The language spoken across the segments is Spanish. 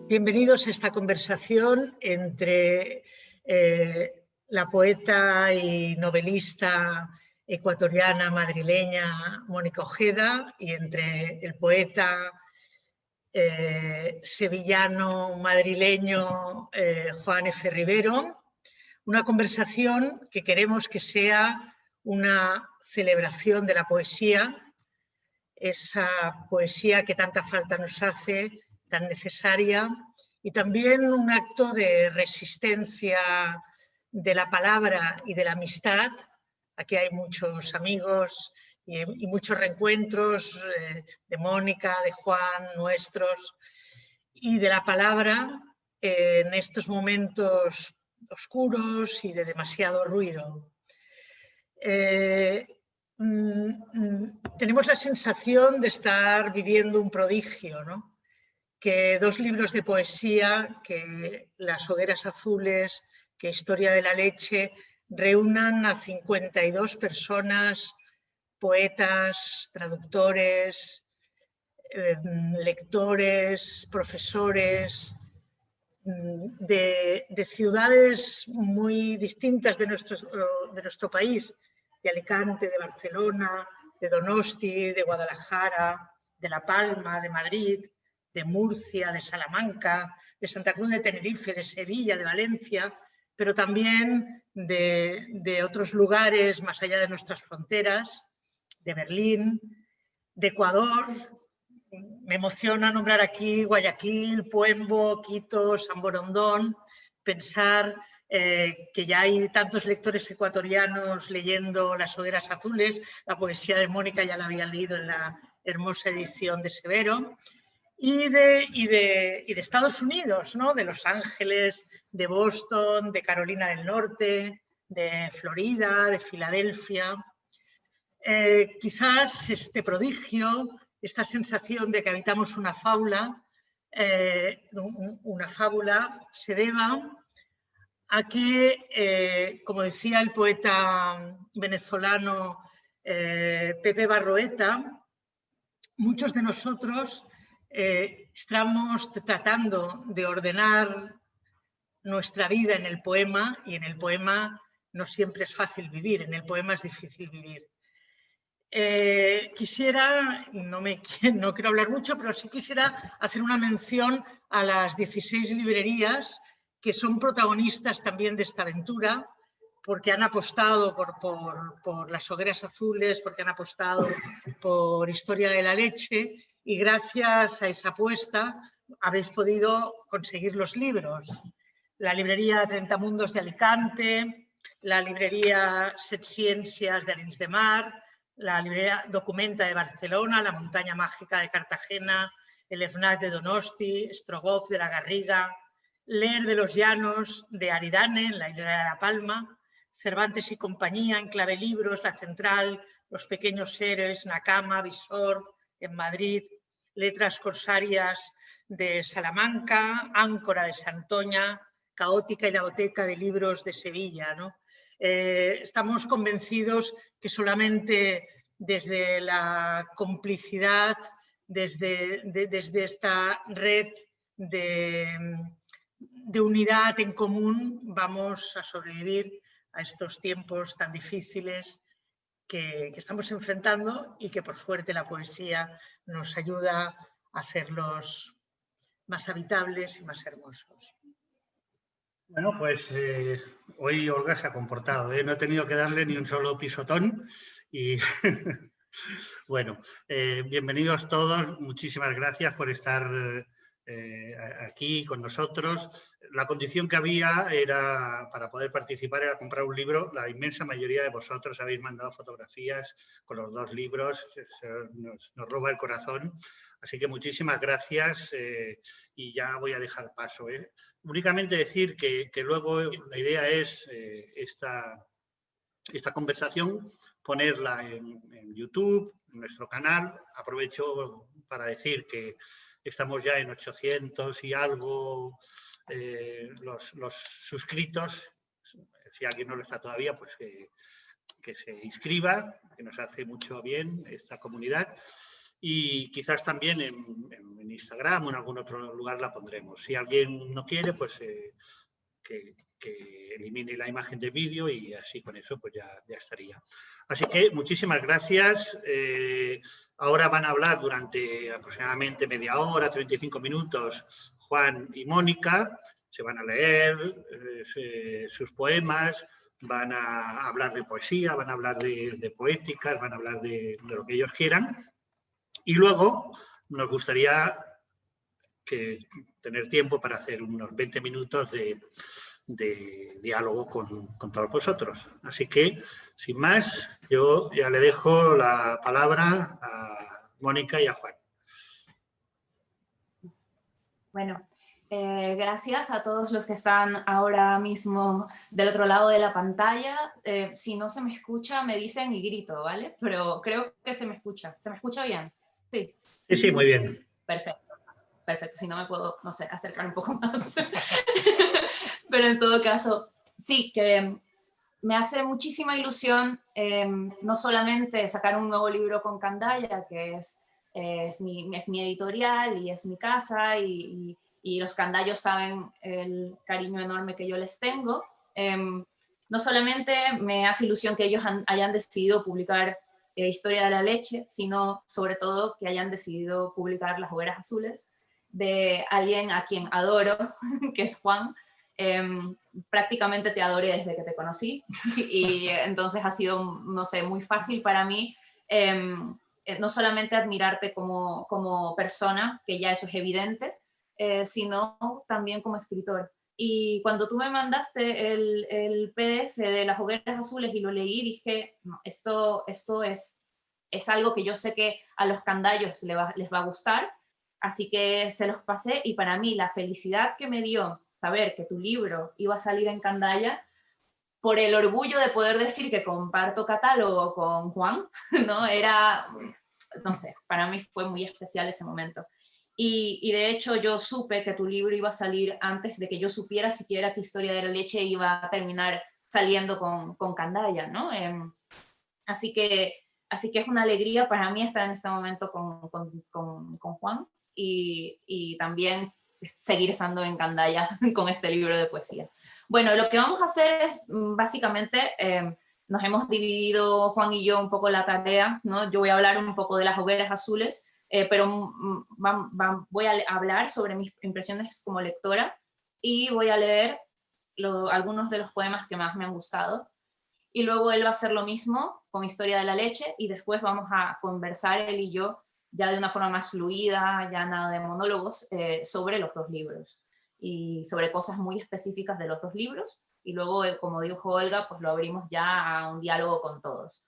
Bienvenidos a esta conversación entre la poeta y novelista ecuatoriana madrileña Mónica Ojeda y entre el poeta sevillano madrileño Juan F. Rivero. Una conversación que queremos que sea una celebración de la poesía, esa poesía que tanta falta nos hace, tan necesaria, y también un acto de resistencia de la palabra y de la amistad. Aquí hay muchos amigos y muchos reencuentros de Mónica, de Juan, nuestros, y de la palabra en estos momentos oscuros y de demasiado ruido. Tenemos la sensación de estar viviendo un prodigio, ¿no? Que dos libros de poesía, que Las hogueras azules, que Historia de la leche, reúnan a 52 personas, poetas, traductores, lectores, profesores, de ciudades muy distintas de nuestro país, de Alicante, de Barcelona, de Donosti, de Guadalajara, de La Palma, de Madrid, de Murcia, de Salamanca, de Santa Cruz de Tenerife, de Sevilla, de Valencia, pero también de otros lugares más allá de nuestras fronteras, de Berlín, de Ecuador. Me emociona nombrar aquí Guayaquil, Puembo, Quito, San Borondón, pensar que ya hay tantos lectores ecuatorianos leyendo Las hogueras azules. La poesía de Mónica ya la había leído en la hermosa edición de Severo. Y de Estados Unidos, ¿no? De Los Ángeles, de Boston, de Carolina del Norte, de Florida, de Filadelfia. Quizás este prodigio, esta sensación de que habitamos una fábula se deba a que, como decía el poeta venezolano Pepe Barroeta, muchos de nosotros estamos tratando de ordenar nuestra vida en el poema, y en el poema no siempre es fácil vivir, en el poema es difícil vivir. Quisiera, no quiero hablar mucho, pero sí quisiera hacer una mención a las 16 librerías que son protagonistas también de esta aventura, porque han apostado por Las hogueras azules, porque han apostado por Historia de la leche, y gracias a esa apuesta habéis podido conseguir los libros. La librería 30 Mundos de Alicante, la librería Set Ciencias de Arenys de Mar, la librería Documenta de Barcelona, la Montaña Mágica de Cartagena, el FNAC de Donosti, Strogoff de la Garriga, Leer de los Llanos de Aridane, en la isla de La Palma, Cervantes y Compañía, en Clave Libros, La Central, Los Pequeños Seres, Nakama, Visor, en Madrid, Letras Corsarias de Salamanca, Áncora de Santoña, Caótica y la Boteca de Libros de Sevilla, ¿no? Estamos convencidos que solamente desde la complicidad, desde esta red de unidad en común, vamos a sobrevivir a estos tiempos tan difíciles que estamos enfrentando, y que por suerte la poesía nos ayuda a hacerlos más habitables y más hermosos. Bueno, pues hoy Olga se ha comportado, ¿eh? No he tenido que darle ni un solo pisotón y bueno, bienvenidos todos, muchísimas gracias por estar aquí con nosotros. La condición que había era, para poder participar, era comprar un libro. La inmensa mayoría de vosotros habéis mandado fotografías con los dos libros, nos roba el corazón. Así que muchísimas gracias y ya voy a dejar paso. Únicamente decir que luego la idea es esta conversación ponerla en YouTube, en nuestro canal. Aprovecho para decir que estamos ya en 800 y algo los suscritos, si alguien no lo está todavía, pues que se inscriba, que nos hace mucho bien esta comunidad. Y quizás también en Instagram o en algún otro lugar la pondremos. Si alguien no quiere, pues que elimine la imagen de vídeo y así con eso pues ya estaría. Así que muchísimas gracias. Ahora van a hablar durante aproximadamente media hora, 35 minutos, Juan y Mónica. Se van a leer sus poemas, van a hablar de poesía, van a hablar de poéticas, van a hablar de lo que ellos quieran. Y luego nos gustaría tener tiempo para hacer unos 20 minutos de diálogo con todos vosotros. Así que, sin más, yo ya le dejo la palabra a Mónica y a Juan. Bueno, gracias a todos los que están ahora mismo del otro lado de la pantalla. Si no se me escucha, me dicen y grito, ¿vale? Pero creo que se me escucha. ¿Se me escucha bien? Sí. Sí, muy bien. Perfecto. Perfecto, si no me puedo, no sé, acercar un poco más. Pero en todo caso, sí, que me hace muchísima ilusión no solamente sacar un nuevo libro con Candaya, que es mi editorial y es mi casa, y los candayos saben el cariño enorme que yo les tengo. No solamente me hace ilusión que ellos hayan decidido publicar Historia de la Leche, sino sobre todo que hayan decidido publicar Las Hogueras Azules, de alguien a quien adoro, que es Juan. Prácticamente te adoré desde que te conocí y entonces ha sido, no sé, muy fácil para mí no solamente admirarte como persona, que ya eso es evidente, sino también como escritor. Y cuando tú me mandaste el PDF de Las Hogueras Azules y lo leí, dije, no, esto es algo que yo sé que a los candayos les va a gustar. Así que se los pasé y para mí la felicidad que me dio saber que tu libro iba a salir en Candaya, por el orgullo de poder decir que comparto catálogo con Juan, ¿no? Era, no sé, para mí fue muy especial ese momento. Y de hecho yo supe que tu libro iba a salir antes de que yo supiera siquiera que Historia de la Leche iba a terminar saliendo con Candaya, ¿no? Así que es una alegría para mí estar en este momento con Juan. Y también seguir estando en Candaya con este libro de poesía. Bueno, lo que vamos a hacer es, básicamente, nos hemos dividido Juan y yo un poco la tarea, ¿no? Yo voy a hablar un poco de Las Hogueras Azules, pero voy a hablar sobre mis impresiones como lectora y voy a leer algunos de los poemas que más me han gustado. Y luego él va a hacer lo mismo con Historia de la Leche y después vamos a conversar él y yo ya de una forma más fluida, ya nada de monólogos, sobre los dos libros y sobre cosas muy específicas de los dos libros. Y luego, como dijo Olga, pues lo abrimos ya a un diálogo con todos.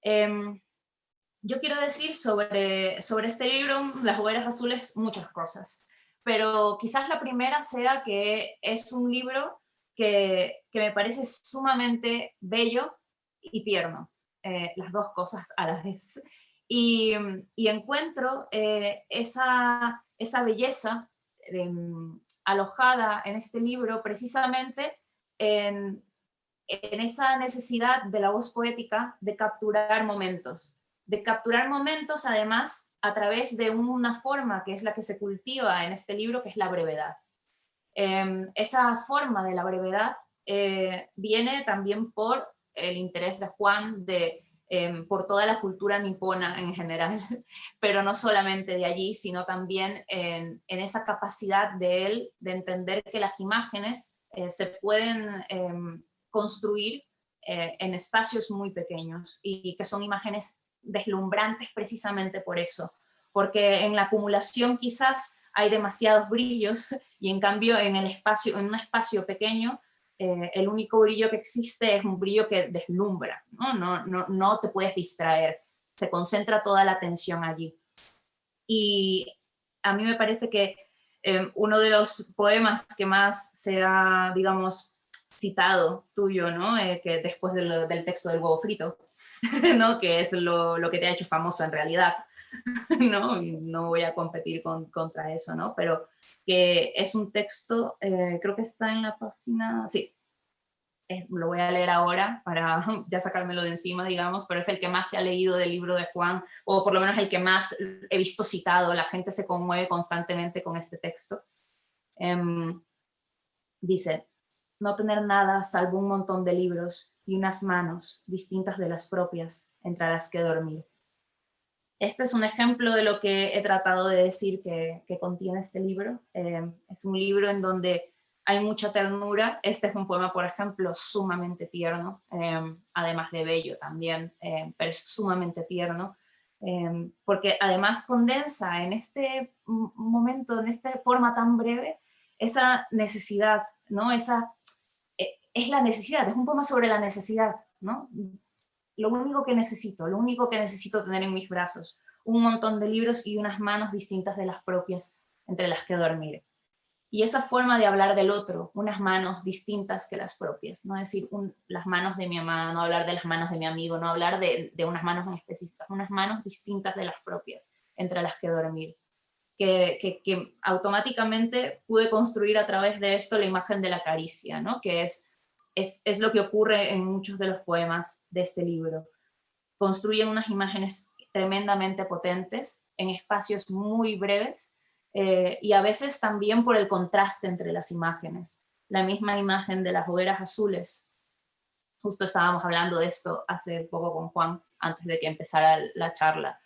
Yo quiero decir sobre este libro, Las Hogueras Azules, muchas cosas, pero quizás la primera sea que es un libro que me parece sumamente bello y tierno, las dos cosas a la vez. Y encuentro esa belleza alojada en este libro precisamente en esa necesidad de la voz poética de capturar momentos además a través de una forma que es la que se cultiva en este libro, que es la brevedad. Esa forma de la brevedad viene también por el interés de Juan por toda la cultura nipona en general, pero no solamente de allí, sino también en esa capacidad de él de entender que las imágenes se pueden construir en espacios muy pequeños y que son imágenes deslumbrantes precisamente por eso, porque en la acumulación quizás hay demasiados brillos y en cambio en un espacio pequeño el único brillo que existe es un brillo que deslumbra, no te puedes distraer, se concentra toda la atención allí. Y a mí me parece que uno de los poemas que más se ha, digamos, citado tuyo, ¿no? Que después del texto del huevo frito, ¿no? Que es lo que te ha hecho famoso en realidad, ¿no? No voy a competir contra eso, ¿no? Pero que es un texto, creo que está en la página, sí, lo voy a leer ahora para ya sacármelo de encima, digamos, pero es el que más se ha leído del libro de Juan, o por lo menos el que más he visto citado. La gente se conmueve constantemente con este texto. Dice: no tener nada salvo un montón de libros y unas manos distintas de las propias entre las que dormir. Este es un ejemplo de lo que he tratado de decir que contiene este libro. Es un libro en donde hay mucha ternura. Este es un poema, por ejemplo, sumamente tierno, además de bello también, pero es sumamente tierno, porque además condensa en este momento, en esta forma tan breve, esa necesidad, ¿no? Es la necesidad, es un poema sobre la necesidad, ¿no? Lo único que necesito tener en mis brazos, un montón de libros y unas manos distintas de las propias entre las que dormir. Y esa forma de hablar del otro, unas manos distintas que las propias, no decir las manos de mi amada, no hablar de las manos de mi amigo, no hablar de unas manos en específicas, unas manos distintas de las propias entre las que dormir. Que automáticamente pude construir a través de esto la imagen de la caricia, ¿no? Que es lo que ocurre en muchos de los poemas de este libro. Construyen unas imágenes tremendamente potentes en espacios muy breves, y a veces también por el contraste entre las imágenes. La misma imagen de las hogueras azules, justo estábamos hablando de esto hace poco con Juan, antes de que empezara la charla,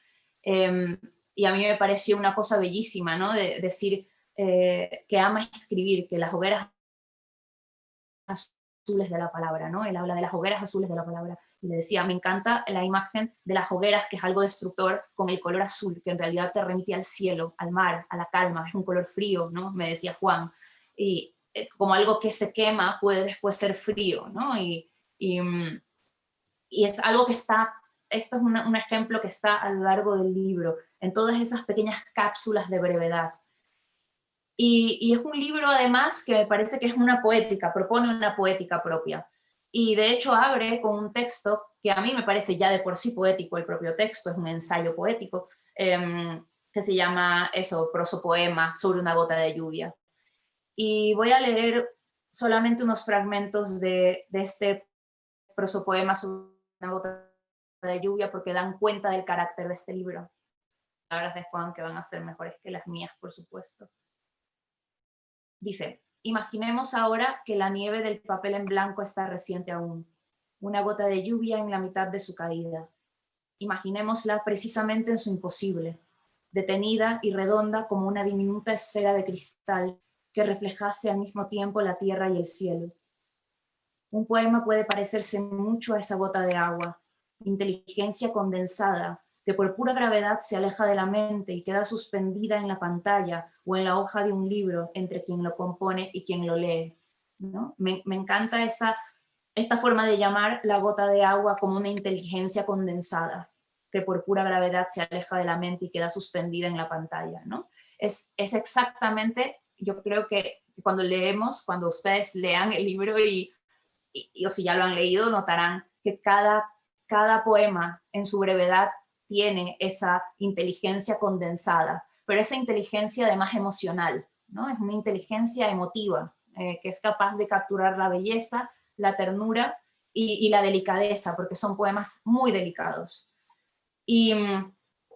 y a mí me pareció una cosa bellísima, ¿no? De decir que ama escribir, que las hogueras azules de la palabra, ¿no? Él habla de las hogueras azules de la palabra, y le decía, me encanta la imagen de las hogueras, que es algo destructor, con el color azul, que en realidad te remite al cielo, al mar, a la calma, es un color frío, ¿no? Me decía Juan, y como algo que se quema puede después ser frío, ¿no? Y es algo que está, esto es un ejemplo que está a lo largo del libro, en todas esas pequeñas cápsulas de brevedad. Y es un libro además que me parece que es una poética, propone una poética propia. Y de hecho abre con un texto que a mí me parece ya de por sí poético, el propio texto, es un ensayo poético, que se llama eso, prosopoema sobre una gota de lluvia. Y voy a leer solamente unos fragmentos de este prosopoema sobre una gota de lluvia, porque dan cuenta del carácter de este libro. Palabras de Juan que van a ser mejores que las mías, por supuesto. Dice: imaginemos ahora que la nieve del papel en blanco está reciente aún, una gota de lluvia en la mitad de su caída. Imaginémosla precisamente en su imposible, detenida y redonda como una diminuta esfera de cristal que reflejase al mismo tiempo la tierra y el cielo. Un poema puede parecerse mucho a esa gota de agua, inteligencia condensada, que por pura gravedad se aleja de la mente y queda suspendida en la pantalla o en la hoja de un libro entre quien lo compone y quien lo lee, ¿no? Me encanta esta forma de llamar la gota de agua como una inteligencia condensada, que por pura gravedad se aleja de la mente y queda suspendida en la pantalla, ¿no? Es exactamente, yo creo que cuando leemos, cuando ustedes lean el libro o si ya lo han leído, notarán que cada poema en su brevedad tiene esa inteligencia condensada, pero esa inteligencia además emocional, ¿no? Es una inteligencia emotiva, que es capaz de capturar la belleza, la ternura y la delicadeza, porque son poemas muy delicados. Y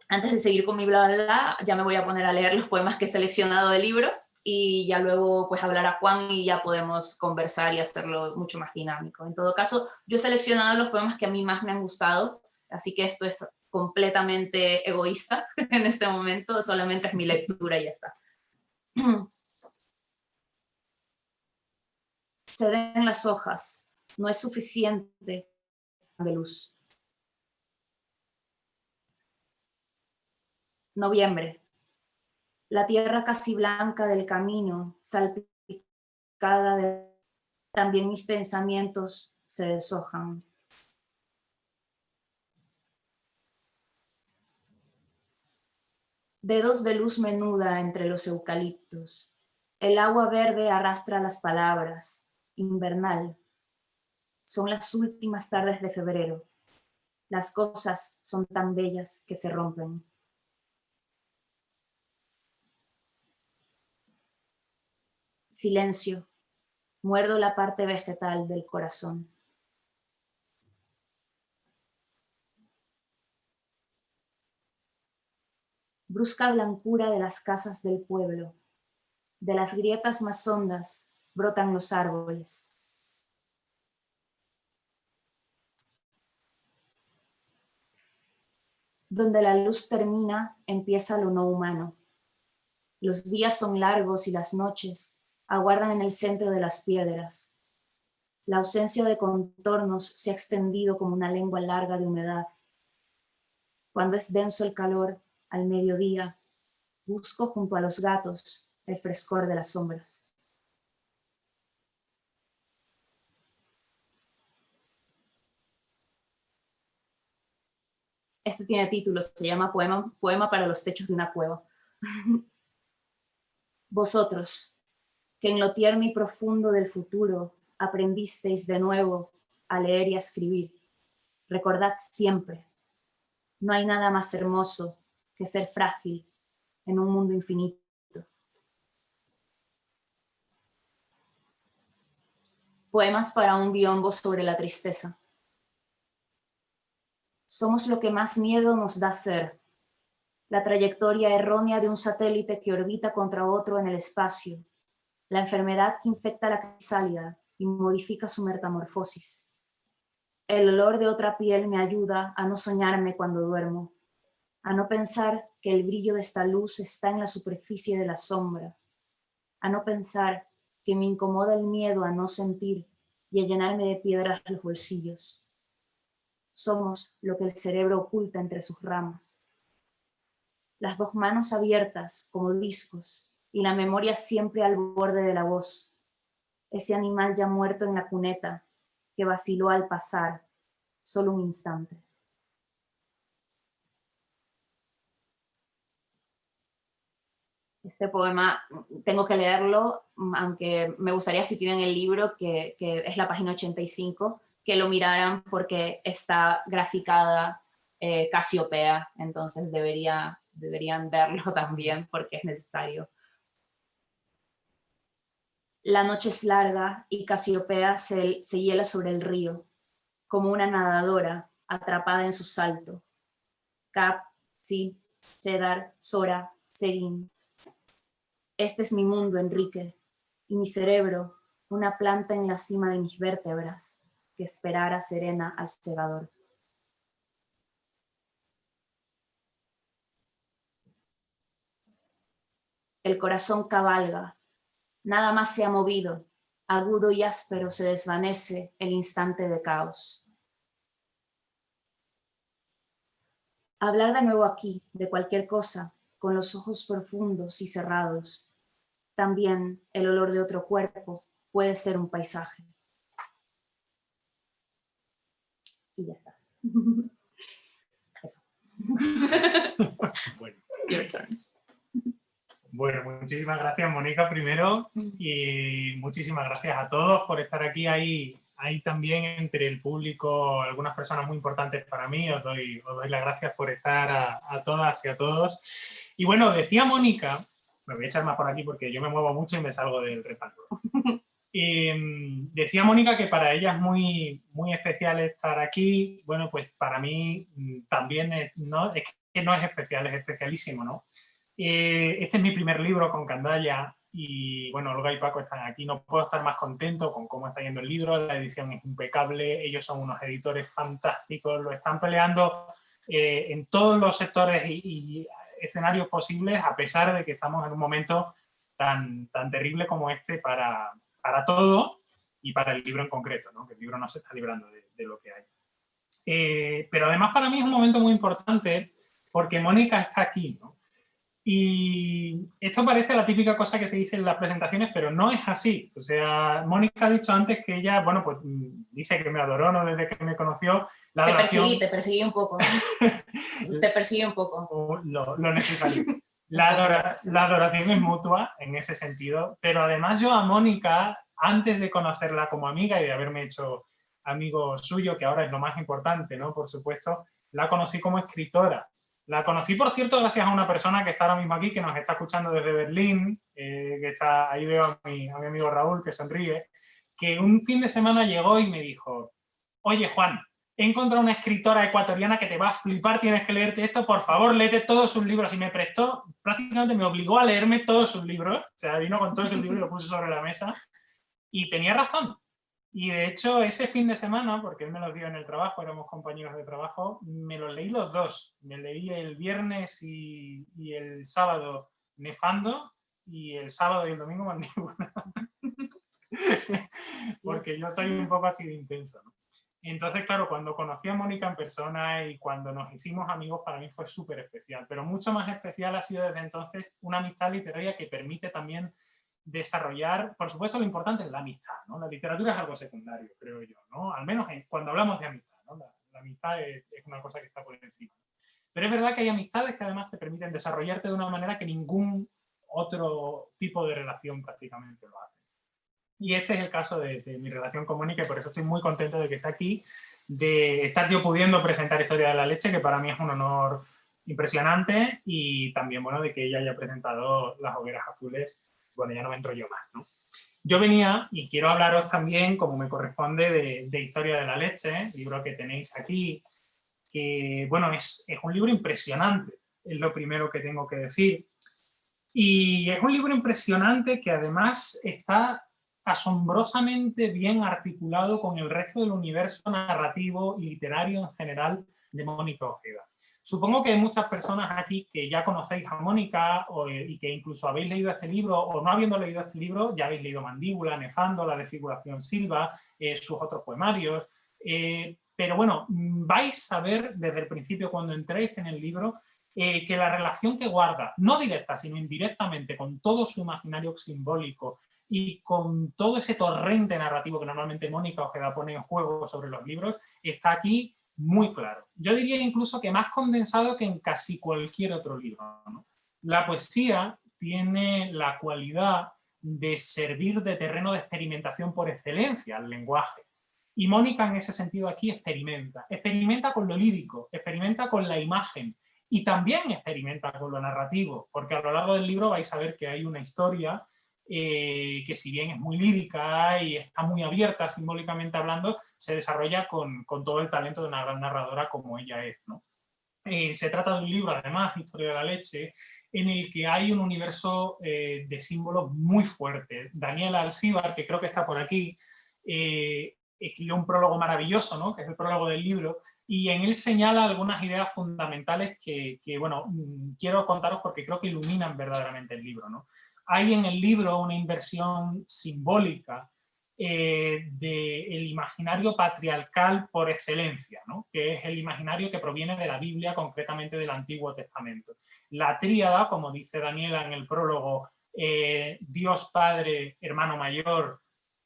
antes de seguir con mi bla, bla, bla, ya me voy a poner a leer los poemas que he seleccionado del libro, y ya luego pues hablar a Juan y ya podemos conversar y hacerlo mucho más dinámico. En todo caso, yo he seleccionado los poemas que a mí más me han gustado, así que esto es completamente egoísta en este momento, solamente es mi lectura y ya está. Ceden las hojas, no es suficiente de luz. Noviembre. La tierra casi blanca del camino, salpicada de... También mis pensamientos se deshojan. Dedos de luz menuda entre los eucaliptos. El agua verde arrastra las palabras. Invernal. Son las últimas tardes de febrero. Las cosas son tan bellas que se rompen. Silencio. Muerdo la parte vegetal del corazón. Brusca blancura de las casas del pueblo. De las grietas más hondas brotan los árboles. Donde la luz termina, empieza lo no humano. Los días son largos y las noches aguardan en el centro de las piedras. La ausencia de contornos se ha extendido como una lengua larga de humedad. Cuando es denso el calor, al mediodía, busco junto a los gatos el frescor de las sombras. Este tiene título, se llama Poema para los techos de una cueva. Vosotros, que en lo tierno y profundo del futuro aprendisteis de nuevo a leer y a escribir, recordad siempre, no hay nada más hermoso que ser frágil en un mundo infinito. Poemas para un biombo sobre la tristeza. Somos lo que más miedo nos da ser, la trayectoria errónea de un satélite que orbita contra otro en el espacio, la enfermedad que infecta la crisálida y modifica su metamorfosis. El olor de otra piel me ayuda a no soñarme cuando duermo, a no pensar que el brillo de esta luz está en la superficie de la sombra, a no pensar que me incomoda el miedo a no sentir y a llenarme de piedras los bolsillos. Somos lo que el cerebro oculta entre sus ramas. Las dos manos abiertas como discos y la memoria siempre al borde de la voz. Ese animal ya muerto en la cuneta que vaciló al pasar, solo un instante. Este poema tengo que leerlo, aunque me gustaría, si tienen el libro, que es la página 85, que lo miraran porque está graficada Casiopea, entonces deberían verlo también porque es necesario. La noche es larga y Casiopea se hiela sobre el río, como una nadadora atrapada en su salto. Cap, Si, Cheddar, Sora, Serín. Este es mi mundo, Enrique, y mi cerebro, una planta en la cima de mis vértebras, que esperara serena al segador. El corazón cabalga, nada más se ha movido, agudo y áspero se desvanece el instante de caos. Hablar de nuevo aquí, de cualquier cosa, con los ojos profundos y cerrados. También el olor de otro cuerpo puede ser un paisaje. Y ya está. Eso. Bueno. Your turn. Bueno, muchísimas gracias, Mónica, primero, y muchísimas gracias a todos por estar aquí. Hay también entre el público algunas personas muy importantes para mí. Os doy las gracias por estar a todas y a todos. Y bueno, decía Mónica, me voy a echar más por aquí porque yo me muevo mucho y me salgo del reparto. Decía Mónica que para ella es muy, muy especial estar aquí. Bueno, pues para mí también es que no es especial, es especialísimo, ¿no? Este es mi primer libro con Candaya y, bueno, Olga y Paco están aquí. No puedo estar más contento con cómo está yendo el libro. La edición es impecable, ellos son unos editores fantásticos, lo están peleando en todos los sectores y escenarios posibles, a pesar de que estamos en un momento tan terrible como este para todo y para el libro en concreto, ¿no? Que el libro no se está librando de lo que hay. Pero además para mí es un momento muy importante porque Mónica está aquí, ¿no? Y esto parece la típica cosa que se dice en las presentaciones, pero no es así. O sea, Mónica ha dicho antes que ella, bueno, pues dice que me adoró, ¿no? Desde que me conoció. Te perseguí un poco. Te perseguí un poco. Lo necesario. La adoración es mutua en ese sentido, pero además yo a Mónica, antes de conocerla como amiga y de haberme hecho amigo suyo, que ahora es lo más importante, ¿no? Por supuesto, la conocí como escritora. La conocí, por cierto, gracias a una persona que está ahora mismo aquí, que nos está escuchando desde Berlín, que está, ahí veo a mi amigo Raúl, que sonríe, que un fin de semana llegó y me dijo, oye, Juan, he encontrado una escritora ecuatoriana que te va a flipar, tienes que leerte esto, por favor, léete todos sus libros. Y me prestó, prácticamente me obligó a leerme todos sus libros, o sea, vino con todos sus libros y lo puse sobre la mesa, y tenía razón. Y de hecho, ese fin de semana, porque él me los dio en el trabajo, éramos compañeros de trabajo, me los leí los dos. Me leí el viernes y el sábado Nefando, y el sábado y el domingo Mandíbula. Porque yo soy un poco así de intenso, ¿no? Entonces, claro, cuando conocí a Mónica en persona y cuando nos hicimos amigos, para mí fue súper especial. Pero mucho más especial ha sido desde entonces una amistad literaria que permite también desarrollar, por supuesto, lo importante es la amistad, ¿no? La literatura es algo secundario, creo yo, ¿no? Al menos cuando hablamos de amistad, ¿no? La amistad es una cosa que está por encima. Pero es verdad que hay amistades que además te permiten desarrollarte de una manera que ningún otro tipo de relación prácticamente lo hace. Y este es el caso de mi relación con Mónica, y por eso estoy muy contento de que esté aquí, de estar yo pudiendo presentar Historia de la Leche, que para mí es un honor impresionante, y también, bueno, de que ella haya presentado Las Hogueras Azules. Bueno, ya no me enrollo más, ¿no? Yo venía y quiero hablaros también, como me corresponde, de Historia de la Leche, libro que tenéis aquí, que, bueno, es un libro impresionante, es lo primero que tengo que decir. Y es un libro impresionante que además está asombrosamente bien articulado con el resto del universo narrativo y literario en general de Mónica Ojeda. Supongo que hay muchas personas aquí que ya conocéis a Mónica y que incluso habéis leído este libro, o no habiendo leído este libro, ya habéis leído Mandíbula, Nefando, La Desfiguración Silva, sus otros poemarios. Pero bueno, vais a ver desde el principio, cuando entréis en el libro, que la relación que guarda, no directa, sino indirectamente, con todo su imaginario simbólico y con todo ese torrente narrativo que normalmente Mónica Ojeda pone en juego sobre los libros, está aquí muy claro. Yo diría incluso que más condensado que en casi cualquier otro libro, ¿no? La poesía tiene la cualidad de servir de terreno de experimentación por excelencia al lenguaje. Y Mónica en ese sentido aquí experimenta con lo lírico, experimenta con la imagen y también experimenta con lo narrativo, porque a lo largo del libro vais a ver que hay una historia que, si bien es muy lírica y está muy abierta simbólicamente hablando, se desarrolla con todo el talento de una gran narradora como ella es, ¿no? Se trata de un libro, además, Historia de la Leche, en el que hay un universo de símbolos muy fuerte. Daniela Alcíbar, que creo que está por aquí, escribió un prólogo maravilloso, ¿no? Que es el prólogo del libro, y en él señala algunas ideas fundamentales que bueno, quiero contaros porque creo que iluminan verdaderamente el libro, ¿no? Hay en el libro una inversión simbólica del imaginario patriarcal por excelencia, ¿no? Que es el imaginario que proviene de la Biblia, concretamente del Antiguo Testamento. La tríada, como dice Daniela en el prólogo, Dios Padre, hermano mayor,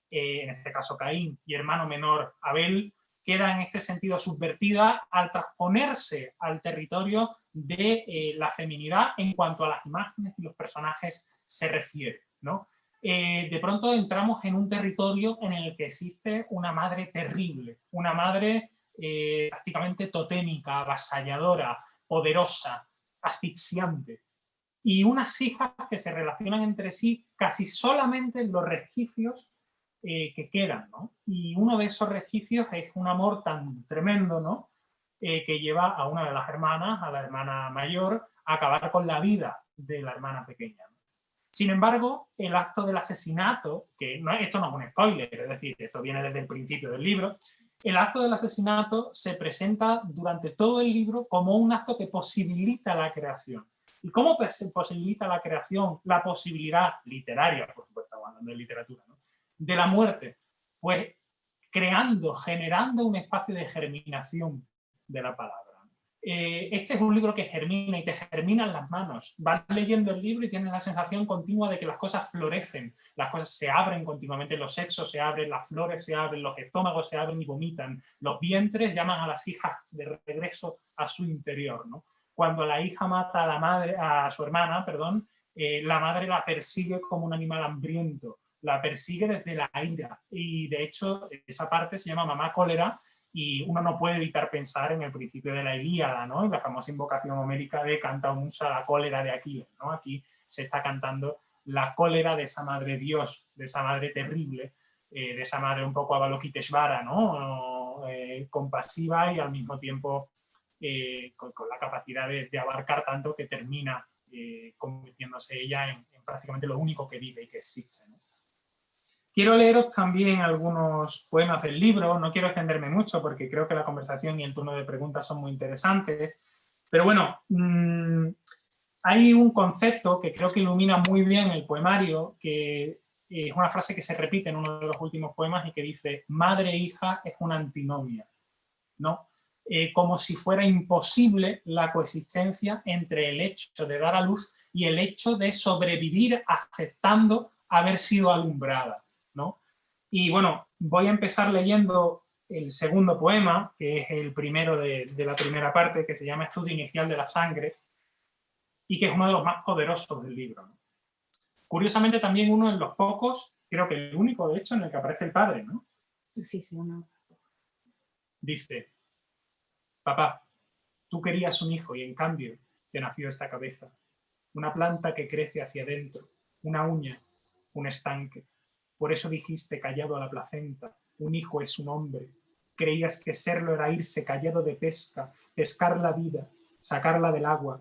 en este caso Caín, y hermano menor Abel, queda en este sentido subvertida al transponerse al territorio de la feminidad en cuanto a las imágenes y los personajes se refiere, ¿no? De pronto entramos en un territorio en el que existe una madre terrible, una madre prácticamente totémica, avasalladora, poderosa, asfixiante, y unas hijas que se relacionan entre sí casi solamente en los resquicios que quedan, ¿no? Y uno de esos resquicios es un amor tan tremendo, ¿no? Que lleva a una de las hermanas, a la hermana mayor, a acabar con la vida de la hermana pequeña, ¿no? Sin embargo, el acto del asesinato, que no, esto no es un spoiler, es decir, esto viene desde el principio del libro, el acto del asesinato se presenta durante todo el libro como un acto que posibilita la creación. ¿Y cómo se posibilita la creación, la posibilidad literaria, por supuesto, hablando de literatura, ¿no?, de la muerte? Pues creando, generando un espacio de germinación de la palabra. Este es un libro que germina y te germina en las manos. Vas leyendo el libro y tienes la sensación continua de que las cosas florecen, las cosas se abren continuamente, los sexos se abren, las flores se abren, los estómagos se abren y vomitan, los vientres llaman a las hijas de regreso a su interior, ¿no? Cuando la hija mata a la madre, a su hermana, perdón, la madre la persigue como un animal hambriento, la persigue desde la ira, y de hecho esa parte se llama Mamá Cólera, y uno no puede evitar pensar en el principio de la Ilíada, ¿no? En la famosa invocación homérica de canta musa la cólera de Aquiles, ¿no? Aquí se está cantando la cólera de esa madre Dios, de esa madre terrible, de esa madre un poco Avalokiteshvara, ¿no? Compasiva y al mismo tiempo con la capacidad de abarcar tanto que termina convirtiéndose ella en prácticamente lo único que vive y que existe, ¿no? Quiero leeros también algunos poemas del libro, no quiero extenderme mucho porque creo que la conversación y el turno de preguntas son muy interesantes, pero bueno, hay un concepto que creo que ilumina muy bien el poemario, que es una frase que se repite en uno de los últimos poemas y que dice: madre e hija es una antinomia, ¿no? Como si fuera imposible la coexistencia entre el hecho de dar a luz y el hecho de sobrevivir aceptando haber sido alumbrada, ¿no? Y bueno, voy a empezar leyendo el segundo poema, que es el primero de la primera parte, que se llama Estudio inicial de la sangre, y que es uno de los más poderosos del libro, ¿no? Curiosamente también uno de los pocos, creo que el único de hecho, en el que aparece el padre, ¿no? Sí, uno. Dice: papá, tú querías un hijo y en cambio te nació esta cabeza, una planta que crece hacia adentro, una uña, un estanque. Por eso dijiste callado a la placenta, un hijo es un hombre. Creías que serlo era irse callado de pesca, pescar la vida, sacarla del agua.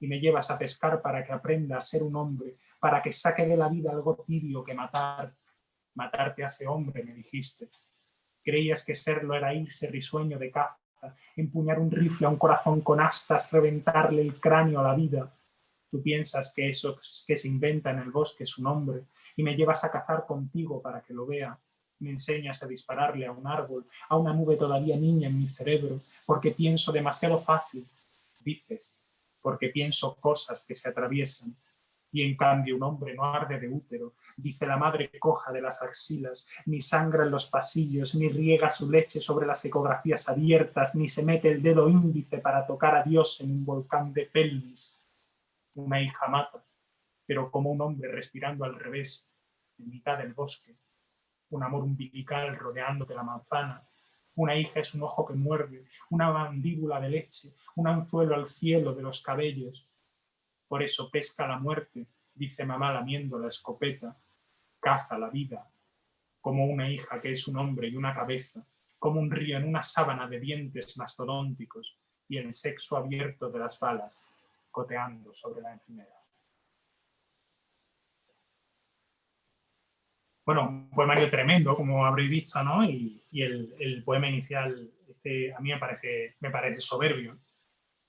Y me llevas a pescar para que aprenda a ser un hombre, para que saque de la vida algo tibio que matar. Matarte hace hombre, me dijiste. Creías que serlo era irse risueño de caza, empuñar un rifle a un corazón con astas, reventarle el cráneo a la vida. Tú piensas que eso que se inventa en el bosque es un hombre y me llevas a cazar contigo para que lo vea. Me enseñas a dispararle a un árbol, a una nube todavía niña en mi cerebro, porque pienso demasiado fácil, dices, porque pienso cosas que se atraviesan. Y en cambio un hombre no arde de útero, dice la madre coja de las axilas, ni sangra en los pasillos, ni riega su leche sobre las ecografías abiertas, ni se mete el dedo índice para tocar a Dios en un volcán de pelvis. Una hija mata, pero como un hombre respirando al revés, en mitad del bosque. Un amor umbilical rodeándote la manzana. Una hija es un ojo que muerde, una mandíbula de leche, un anzuelo al cielo de los cabellos. Por eso pesca la muerte, dice mamá lamiendo la escopeta. Caza la vida, como una hija que es un hombre y una cabeza, como un río en una sábana de dientes mastodónticos y el sexo abierto de las balas, coteando sobre la encimera. Bueno, un poemario tremendo, como habréis visto, ¿no? Y el poema inicial, a mí me parece soberbio.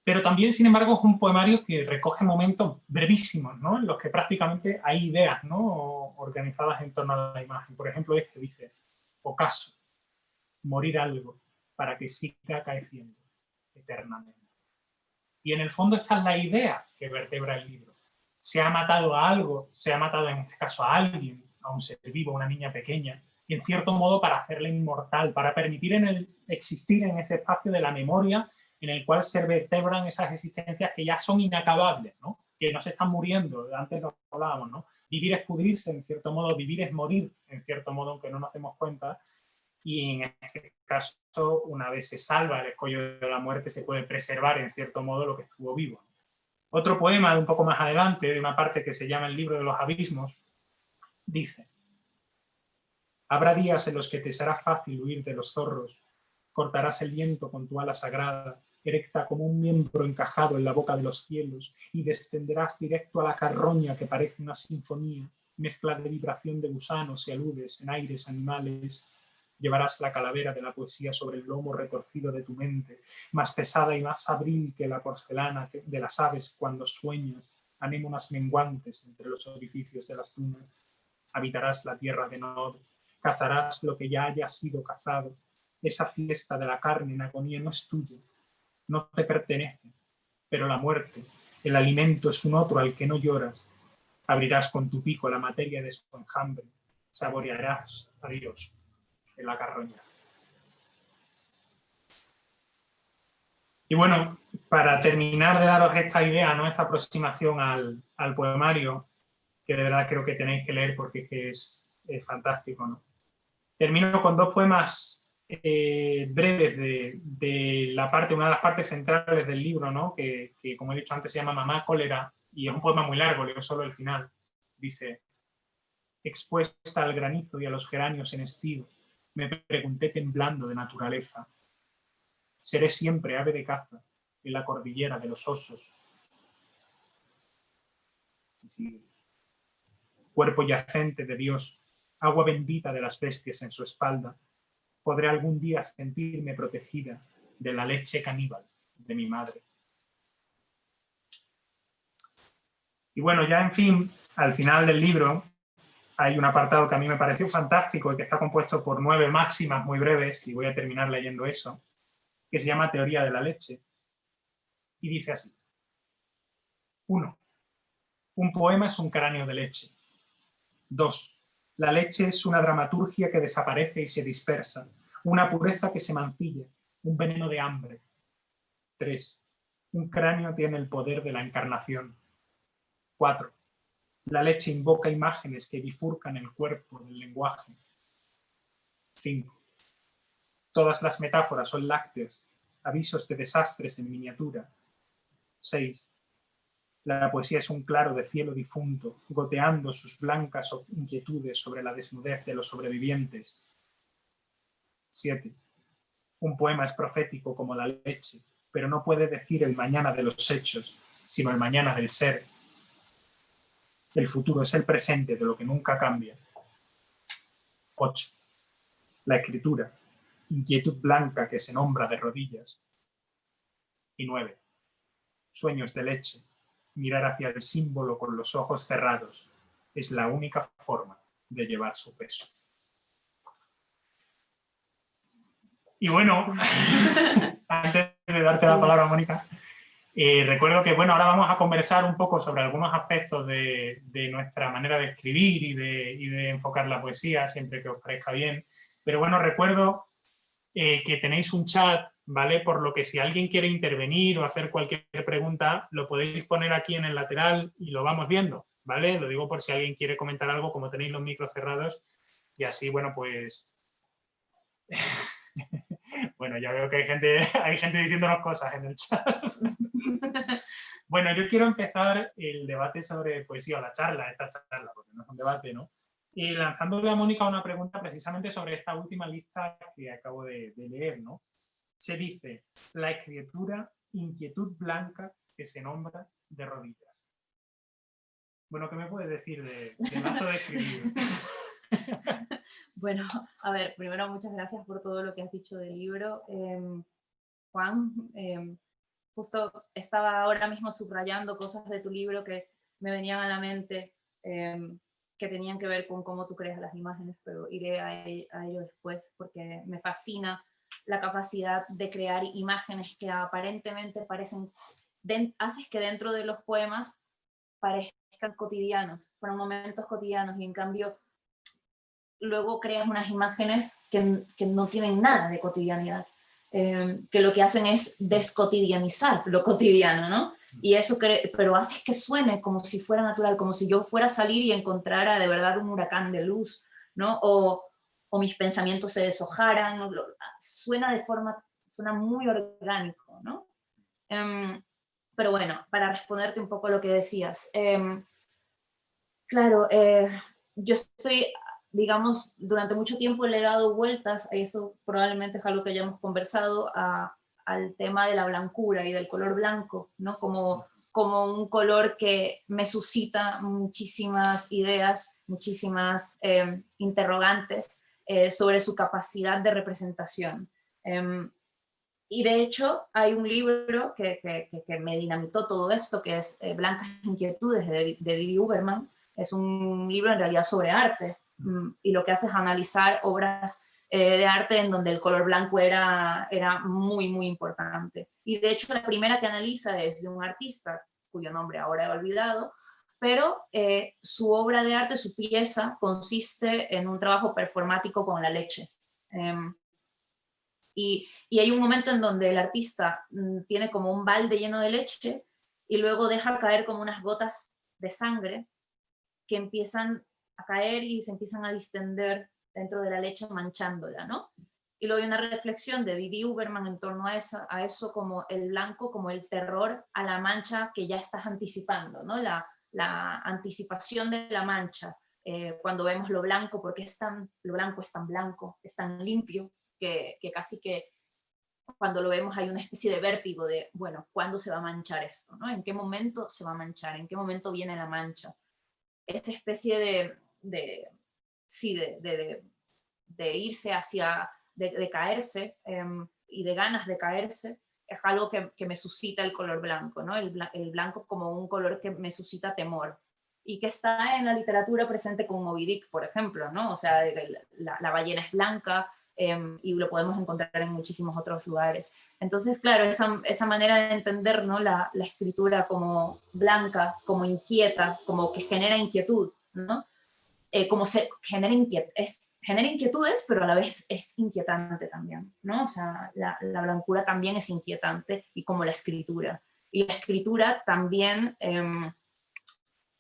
Pero también, sin embargo, es un poemario que recoge momentos brevísimos, ¿no? En los que prácticamente hay ideas, ¿no? Organizadas en torno a la imagen. Por ejemplo, este dice: ocaso, morir algo para que siga acaeciendo eternamente. Y en el fondo esta es la idea que vertebra el libro. Se ha matado a algo, se ha matado en este caso a alguien, a un ser vivo, a una niña pequeña, y en cierto modo para hacerla inmortal, para permitir existir en ese espacio de la memoria en el cual se vertebran esas existencias que ya son inacabables, ¿no? Que no se están muriendo, antes lo hablábamos, ¿no? Vivir es pudrirse, en cierto modo, vivir es morir, en cierto modo, aunque no nos demos cuenta, y en este caso, una vez se salva el escollo de la muerte, se puede preservar, en cierto modo, lo que estuvo vivo. Otro poema, un poco más adelante, de una parte que se llama El libro de los abismos, dice: habrá días en los que te será fácil huir de los zorros, cortarás el viento con tu ala sagrada, erecta como un miembro encajado en la boca de los cielos, y descenderás directo a la carroña que parece una sinfonía, mezcla de vibración de gusanos y aludes en aires animales. Llevarás la calavera de la poesía sobre el lomo retorcido de tu mente, más pesada y más abril que la porcelana de las aves cuando sueñas, anémonas menguantes entre los orificios de las dunas. Habitarás la tierra de Nod, cazarás lo que ya haya sido cazado. Esa fiesta de la carne en agonía no es tuya, no te pertenece, pero la muerte, el alimento es un otro al que no lloras. Abrirás con tu pico la materia de su enjambre, saborearás a Dios en la carroña. Y bueno, para terminar de daros esta idea, ¿no? Esta aproximación al poemario, que de verdad creo que tenéis que leer porque es fantástico, ¿no? Termino con dos poemas breves de una de las partes centrales del libro, ¿no? que como he dicho antes se llama Mamá Cólera, y es un poema muy largo, leo solo el final. Dice: expuesta al granizo y a los geranios en estío, me pregunté temblando de naturaleza. ¿Seré siempre ave de caza en la cordillera de los osos? Y sigue: cuerpo yacente de Dios, agua bendita de las bestias en su espalda, podré algún día sentirme protegida de la leche caníbal de mi madre. Y bueno, ya en fin, al final del libro hay un apartado que a mí me pareció fantástico y que está compuesto por 9 máximas muy breves, y voy a terminar leyendo eso, que se llama Teoría de la leche. Y dice así: 1. Un poema es un cráneo de leche. 2. La leche es una dramaturgia que desaparece y se dispersa, una pureza que se mancilla, un veneno de hambre. 3. Un cráneo tiene el poder de la encarnación. 4. La leche invoca imágenes que bifurcan el cuerpo del lenguaje. 5. Todas las metáforas son lácteas, avisos de desastres en miniatura. 6. La poesía es un claro de cielo difunto, goteando sus blancas inquietudes sobre la desnudez de los sobrevivientes. 7. Un poema es profético como la leche, pero no puede decir el mañana de los hechos, sino el mañana del ser. El futuro es el presente de lo que nunca cambia. 8. La escritura, inquietud blanca que se nombra de rodillas. Y 9. Sueños de leche, mirar hacia el símbolo con los ojos cerrados, es la única forma de llevar su peso. Y bueno, antes de darte la palabra, Mónica, recuerdo que bueno, ahora vamos a conversar un poco sobre algunos aspectos de nuestra manera de escribir y de enfocar la poesía, siempre que os parezca bien. Pero bueno, recuerdo que tenéis un chat, ¿vale? Por lo que si alguien quiere intervenir o hacer cualquier pregunta, lo podéis poner aquí en el lateral y lo vamos viendo, ¿vale? Lo digo por si alguien quiere comentar algo, como tenéis los micros cerrados, y así, bueno, pues... Bueno, ya veo que hay gente diciéndonos cosas en el chat. Bueno, yo quiero empezar el debate sobre poesía, o esta charla, porque no es un debate, ¿no? Y lanzándole a Mónica una pregunta precisamente sobre esta última lista que acabo de leer, ¿no? Se dice: la escritura, inquietud blanca que se nombra de rodillas. Bueno, ¿qué me puedes decir del acto de escribir? Bueno, a ver, primero muchas gracias por todo lo que has dicho del libro. Juan, justo estaba ahora mismo subrayando cosas de tu libro que me venían a la mente, que tenían que ver con cómo tú creas las imágenes, pero iré a ello después, porque me fascina la capacidad de crear imágenes que aparentemente parecen, haces que dentro de los poemas parezcan cotidianos, fueron momentos cotidianos, y en cambio luego creas unas imágenes que no tienen nada de cotidianidad, que lo que hacen es descotidianizar lo cotidiano, ¿no? Y eso, pero haces que suene como si fuera natural, como si yo fuera a salir y encontrara de verdad un huracán de luz, ¿no? O mis pensamientos se deshojaran, ¿no? Suena muy orgánico, ¿no? Pero bueno, para responderte un poco lo que decías, claro, yo estoy, digamos, durante mucho tiempo le he dado vueltas, a eso probablemente es algo que ya hemos conversado, al tema de la blancura y del color blanco, ¿no? Como un color que me suscita muchísimas ideas, muchísimas interrogantes sobre su capacidad de representación. Y de hecho hay un libro que me dinamitó todo esto, que es Blancas Inquietudes de Didi Uberman. Es un libro en realidad sobre arte, y lo que hace es analizar obras de arte en donde el color blanco era muy, muy importante. Y de hecho la primera que analiza es de un artista cuyo nombre ahora he olvidado, pero su obra de arte, su pieza, consiste en un trabajo performático con la leche. Y hay un momento en donde el artista tiene como un balde lleno de leche y luego deja caer como unas gotas de sangre que empiezan a caer y se empiezan a distender dentro de la leche, manchándola, ¿no? Y luego hay una reflexión de Didi Uberman en torno a eso como el blanco, como el terror a la mancha que ya estás anticipando, ¿no? La anticipación de la mancha. Cuando vemos lo blanco, porque lo blanco es tan blanco, es tan limpio, que casi que cuando lo vemos hay una especie de vértigo de, bueno, ¿cuándo se va a manchar esto? ¿No? ¿En qué momento se va a manchar? ¿En qué momento viene la mancha? Esa especie de irse hacia, de caerse y de ganas de caerse, es algo que me suscita el color blanco, ¿no? El blanco como un color que me suscita temor y que está en la literatura presente con Moby Dick, por ejemplo, ¿no? O sea, la ballena es blanca y lo podemos encontrar en muchísimos otros lugares. Entonces, claro, esa manera de entender, ¿no? la escritura como blanca, como inquieta, como que genera inquietud, ¿no? Como genera inquietudes, pero a la vez es inquietante también, ¿no? O sea, la blancura también es inquietante, y como la escritura. Y la escritura también, en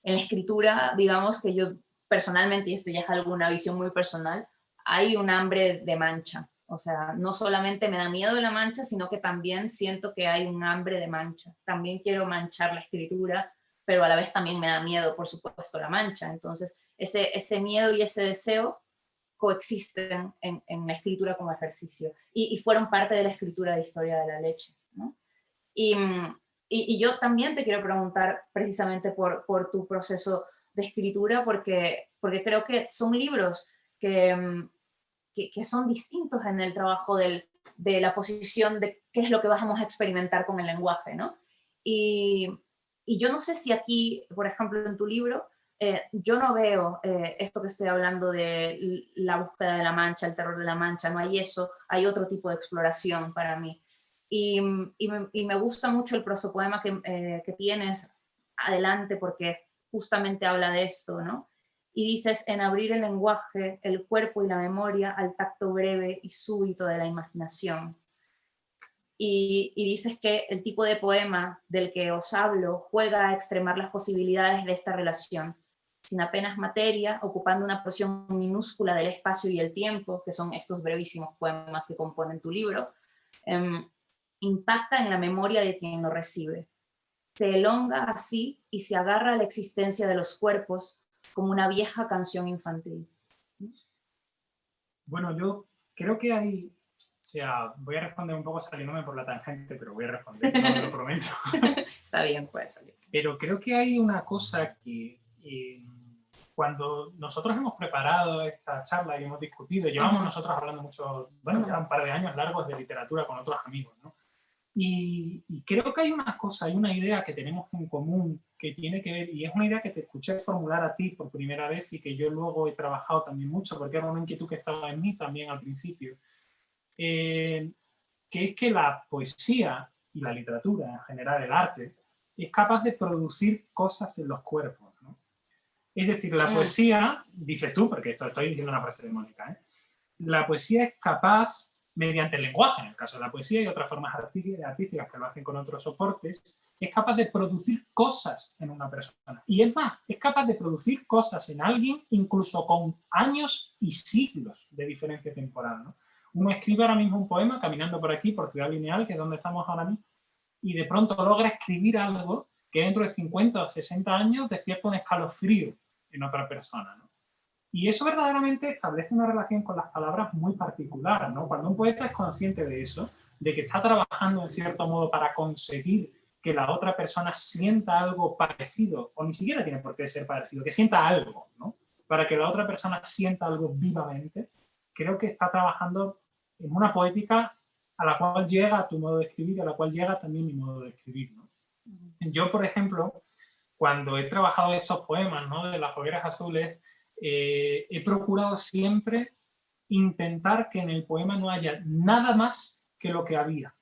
la escritura, digamos que yo personalmente, y esto ya es alguna visión muy personal, hay un hambre de mancha. O sea, no solamente me da miedo la mancha, sino que también siento que hay un hambre de mancha. También quiero manchar la escritura, pero a la vez también me da miedo, por supuesto, la mancha. Entonces, ese miedo y ese deseo coexisten en la escritura como ejercicio. Y fueron parte de la escritura de Historia de la Leche, ¿no? Y yo también te quiero preguntar precisamente por tu proceso de escritura, porque creo que son libros que son distintos en el trabajo de la posición de qué es lo que vamos a experimentar con el lenguaje, ¿no? Y yo no sé si aquí, por ejemplo, en tu libro, yo no veo esto que estoy hablando de la búsqueda de la mancha, el terror de la mancha, no hay eso, hay otro tipo de exploración para mí. Y me gusta mucho el prosopoema que tienes adelante, porque justamente habla de esto, ¿no? Y dices, en abrir el lenguaje, el cuerpo y la memoria al tacto breve y súbito de la imaginación. Y dices que el tipo de poema del que os hablo juega a extremar las posibilidades de esta relación, sin apenas materia, ocupando una porción minúscula del espacio y el tiempo, que son estos brevísimos poemas que componen tu libro, impacta en la memoria de quien lo recibe. Se elonga así y se agarra a la existencia de los cuerpos como una vieja canción infantil. Bueno, yo creo que hay, o sea, voy a responder un poco saliéndome por la tangente, pero voy a responder, no lo prometo. Está bien, pues. Pero creo que hay una cosa que cuando nosotros hemos preparado esta charla y hemos discutido, llevamos nosotros hablando mucho, bueno, ya un par de años largos de literatura con otros amigos, ¿no? Y creo que hay una cosa, hay una idea que tenemos en común que tiene que ver, y es una idea que te escuché formular a ti por primera vez y que yo luego he trabajado también mucho, porque era una inquietud que estaba en mí también al principio, que es que la poesía y la literatura, en general el arte, es capaz de producir cosas en los cuerpos, ¿no? Es decir, la poesía, dices tú, porque esto estoy diciendo una frase de Mónica, la poesía es capaz, mediante el lenguaje, en el caso de la poesía y otras formas artísticas que lo hacen con otros soportes, es capaz de producir cosas en una persona. Y es más, es capaz de producir cosas en alguien incluso con años y siglos de diferencia temporal, ¿no? Uno escribe ahora mismo un poema caminando por aquí, por Ciudad Lineal, que es donde estamos ahora mismo, y de pronto logra escribir algo que dentro de 50 o 60 años despierta un escalofrío en otra persona, ¿no? Y eso verdaderamente establece una relación con las palabras muy particular, ¿no? Cuando un poeta es consciente de eso, de que está trabajando en cierto modo para conseguir que la otra persona sienta algo parecido, o ni siquiera tiene por qué ser parecido, que sienta algo, ¿no? Para que la otra persona sienta algo vivamente, creo que está trabajando en una poética a la cual llega tu modo de escribir y a la cual llega también mi modo de escribir, ¿no? Yo, por ejemplo, cuando he trabajado estos poemas, ¿no? De las hogueras azules, he procurado siempre intentar que en el poema no haya nada más que lo que había.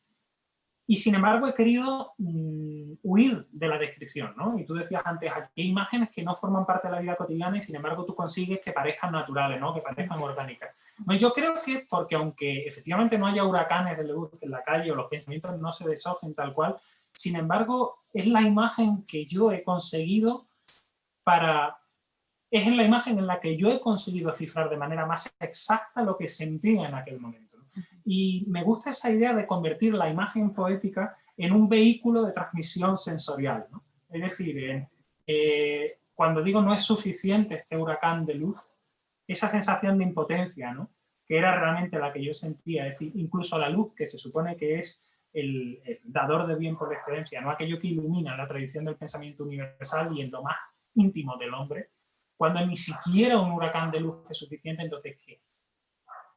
Y sin embargo he querido huir de la descripción, ¿no? Y tú decías antes, aquí hay imágenes que no forman parte de la vida cotidiana y sin embargo tú consigues que parezcan naturales, ¿no? Que parezcan orgánicas. No, yo creo que porque aunque efectivamente no haya huracanes de luz en la calle o los pensamientos no se deshojen tal cual, sin embargo es la imagen que yo he conseguido para es en la imagen en la que yo he conseguido cifrar de manera más exacta lo que sentía en aquel momento. Y me gusta esa idea de convertir la imagen poética en un vehículo de transmisión sensorial, ¿no? Es decir, cuando digo no es suficiente este huracán de luz, esa sensación de impotencia, ¿no?, que era realmente la que yo sentía, es decir, incluso la luz, que se supone que es el dador de bien por excelencia, ¿no?, aquello que ilumina la tradición del pensamiento universal y en lo más íntimo del hombre, cuando ni siquiera un huracán de luz es suficiente, entonces ¿qué?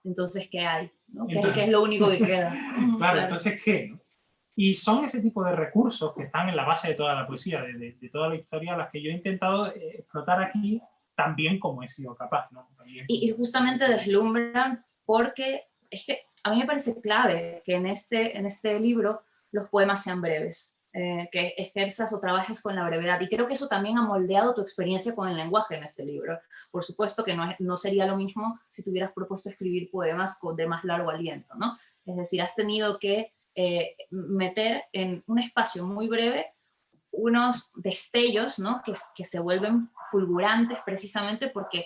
Entonces, ¿qué hay? ¿No? Entonces, ¿Qué es lo único que queda? Claro, entonces ¿qué? ¿No? Y son ese tipo de recursos que están en la base de toda la poesía, de toda la historia, las que yo he intentado explotar aquí tan bien como he sido capaz, ¿no? Y justamente deslumbran porque es que a mí me parece clave que en este libro los poemas sean breves, que ejerzas o trabajes con la brevedad. Y creo que eso también ha moldeado tu experiencia con el lenguaje en este libro. Por supuesto que no sería lo mismo si te hubieras propuesto escribir poemas de más largo aliento, ¿no? Es decir, has tenido que meter en un espacio muy breve unos destellos, ¿no?, que se vuelven fulgurantes precisamente porque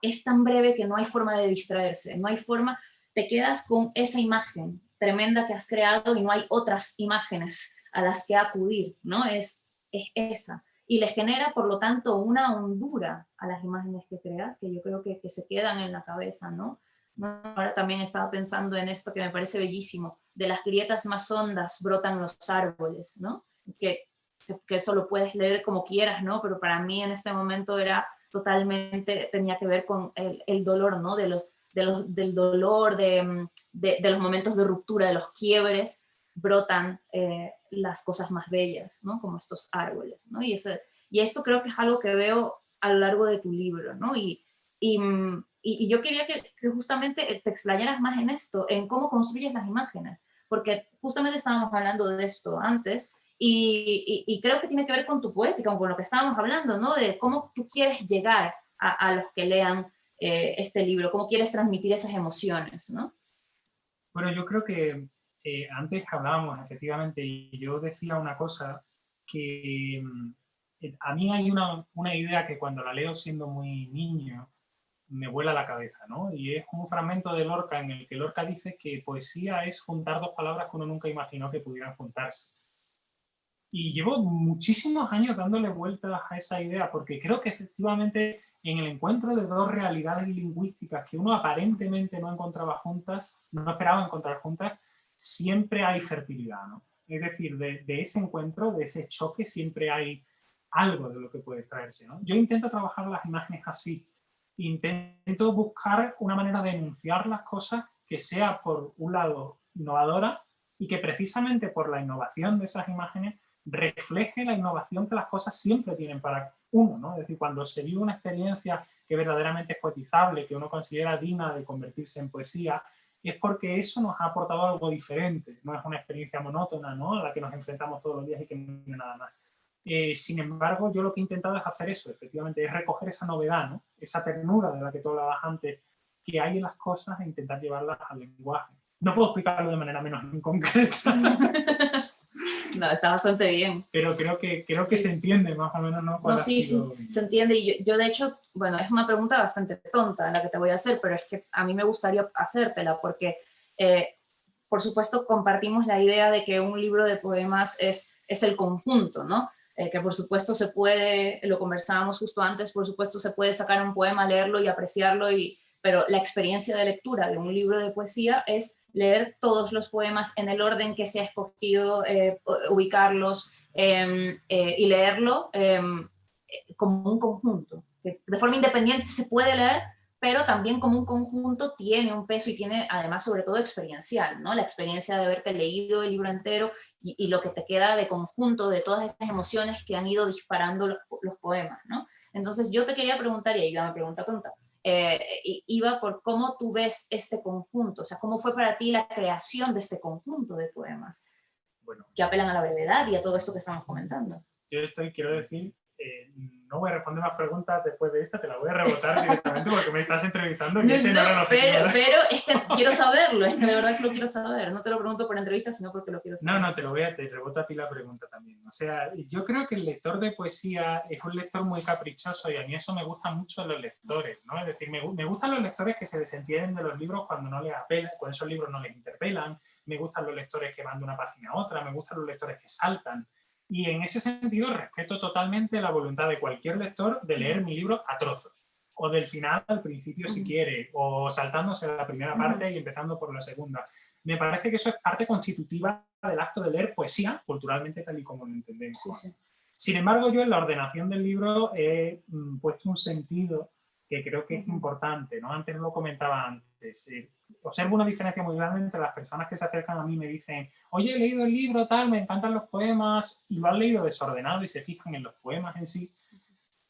es tan breve que no hay forma de distraerse, no hay forma, te quedas con esa imagen tremenda que has creado y no hay otras imágenes a las que acudir, ¿no? Es esa. Y le genera, por lo tanto, una hondura a las imágenes que creas, que yo creo que se quedan en la cabeza, ¿no? Ahora también estaba pensando en esto que me parece bellísimo, de las grietas más hondas brotan los árboles, ¿no? Que eso lo puedes leer como quieras, ¿no? Pero para mí en este momento era totalmente, tenía que ver con el dolor, ¿no? Del dolor, de los momentos de ruptura, de los quiebres, brotan las cosas más bellas, ¿no? Como estos árboles, ¿no? Y esto creo que es algo que veo a lo largo de tu libro, ¿no? Y yo quería que justamente te explayaras más en esto, en cómo construyes las imágenes, porque justamente estábamos hablando de esto antes, y creo que tiene que ver con tu poética, con lo que estábamos hablando, ¿no? De cómo tú quieres llegar a los que lean este libro, cómo quieres transmitir esas emociones, ¿no? Bueno, yo creo que antes hablábamos, efectivamente, y yo decía una cosa que a mí hay una idea que cuando la leo siendo muy niño me vuela la cabeza, ¿no? Y es un fragmento de Lorca en el que Lorca dice que poesía es juntar dos palabras que uno nunca imaginó que pudieran juntarse. Y llevo muchísimos años dándole vueltas a esa idea, porque creo que efectivamente en el encuentro de dos realidades lingüísticas que uno aparentemente no encontraba juntas, no esperaba encontrar juntas, siempre hay fertilidad, ¿no? Es decir, de ese encuentro, de ese choque, siempre hay algo de lo que puede extraerse, ¿no? Yo intento trabajar las imágenes así. Intento buscar una manera de enunciar las cosas que sea, por un lado, innovadora y que precisamente por la innovación de esas imágenes refleje la innovación que las cosas siempre tienen para uno, ¿no? Es decir, cuando se vive una experiencia que verdaderamente es poetizable, que uno considera digna de convertirse en poesía, es porque eso nos ha aportado algo diferente, no es una experiencia monótona, ¿no?, a la que nos enfrentamos todos los días y que no hay nada más. Sin embargo, yo lo que he intentado es hacer eso, efectivamente, es recoger esa novedad, ¿no?, esa ternura de la que tú hablabas antes, que hay en las cosas e intentar llevarlas al lenguaje. No puedo explicarlo de manera menos concreta. No, está bastante bien. Pero creo que se entiende más o menos, ¿no? No, sí, se entiende. Y yo, de hecho, bueno, es una pregunta bastante tonta la que te voy a hacer, pero es que a mí me gustaría hacértela porque, por supuesto, compartimos la idea de que un libro de poemas es el conjunto, ¿no? Que por supuesto se puede, lo conversábamos justo antes, por supuesto se puede sacar un poema, leerlo y apreciarlo, pero la experiencia de lectura de un libro de poesía es leer todos los poemas en el orden que se ha escogido, ubicarlos y leerlo como un conjunto. De forma independiente se puede leer, pero también como un conjunto tiene un peso y tiene además sobre todo experiencial, ¿no? La experiencia de haberte leído el libro entero y lo que te queda de conjunto de todas esas emociones que han ido disparando los poemas, ¿no? Entonces yo te quería preguntar, y ahí va mi pregunta tonta, iba por cómo tú ves este conjunto, o sea, cómo fue para ti la creación de este conjunto de poemas, bueno, que apelan a la brevedad y a todo esto que estamos comentando. Yo quiero decir no voy a responder más preguntas después de esta, te la voy a rebotar directamente porque me estás entrevistando. Y No, ese no era el objetivo. pero es que quiero saberlo, es que de verdad que lo quiero saber. No te lo pregunto por entrevista, sino porque lo quiero saber. No, te reboto a ti la pregunta también. O sea, yo creo que el lector de poesía es un lector muy caprichoso y a mí eso me gusta mucho de los lectores, ¿no? Es decir, me gustan los lectores que se desentienden de los libros cuando no les apelan, cuando esos libros no les interpelan, me gustan los lectores que van de una página a otra, me gustan los lectores que saltan. Y en ese sentido respeto totalmente la voluntad de cualquier lector de leer mi libro a trozos, o del final al principio si quiere, o saltándose a la primera parte y empezando por la segunda. Me parece que eso es parte constitutiva del acto de leer poesía, culturalmente tal y como lo entendemos. Sí, sí. Sin embargo, yo en la ordenación del libro he puesto un sentido que creo que es importante, ¿no? Antes lo comentaba antes. Observo una diferencia muy grande entre las personas que se acercan a mí y me dicen, oye, he leído el libro, tal, me encantan los poemas, y lo han leído desordenado y se fijan en los poemas en sí,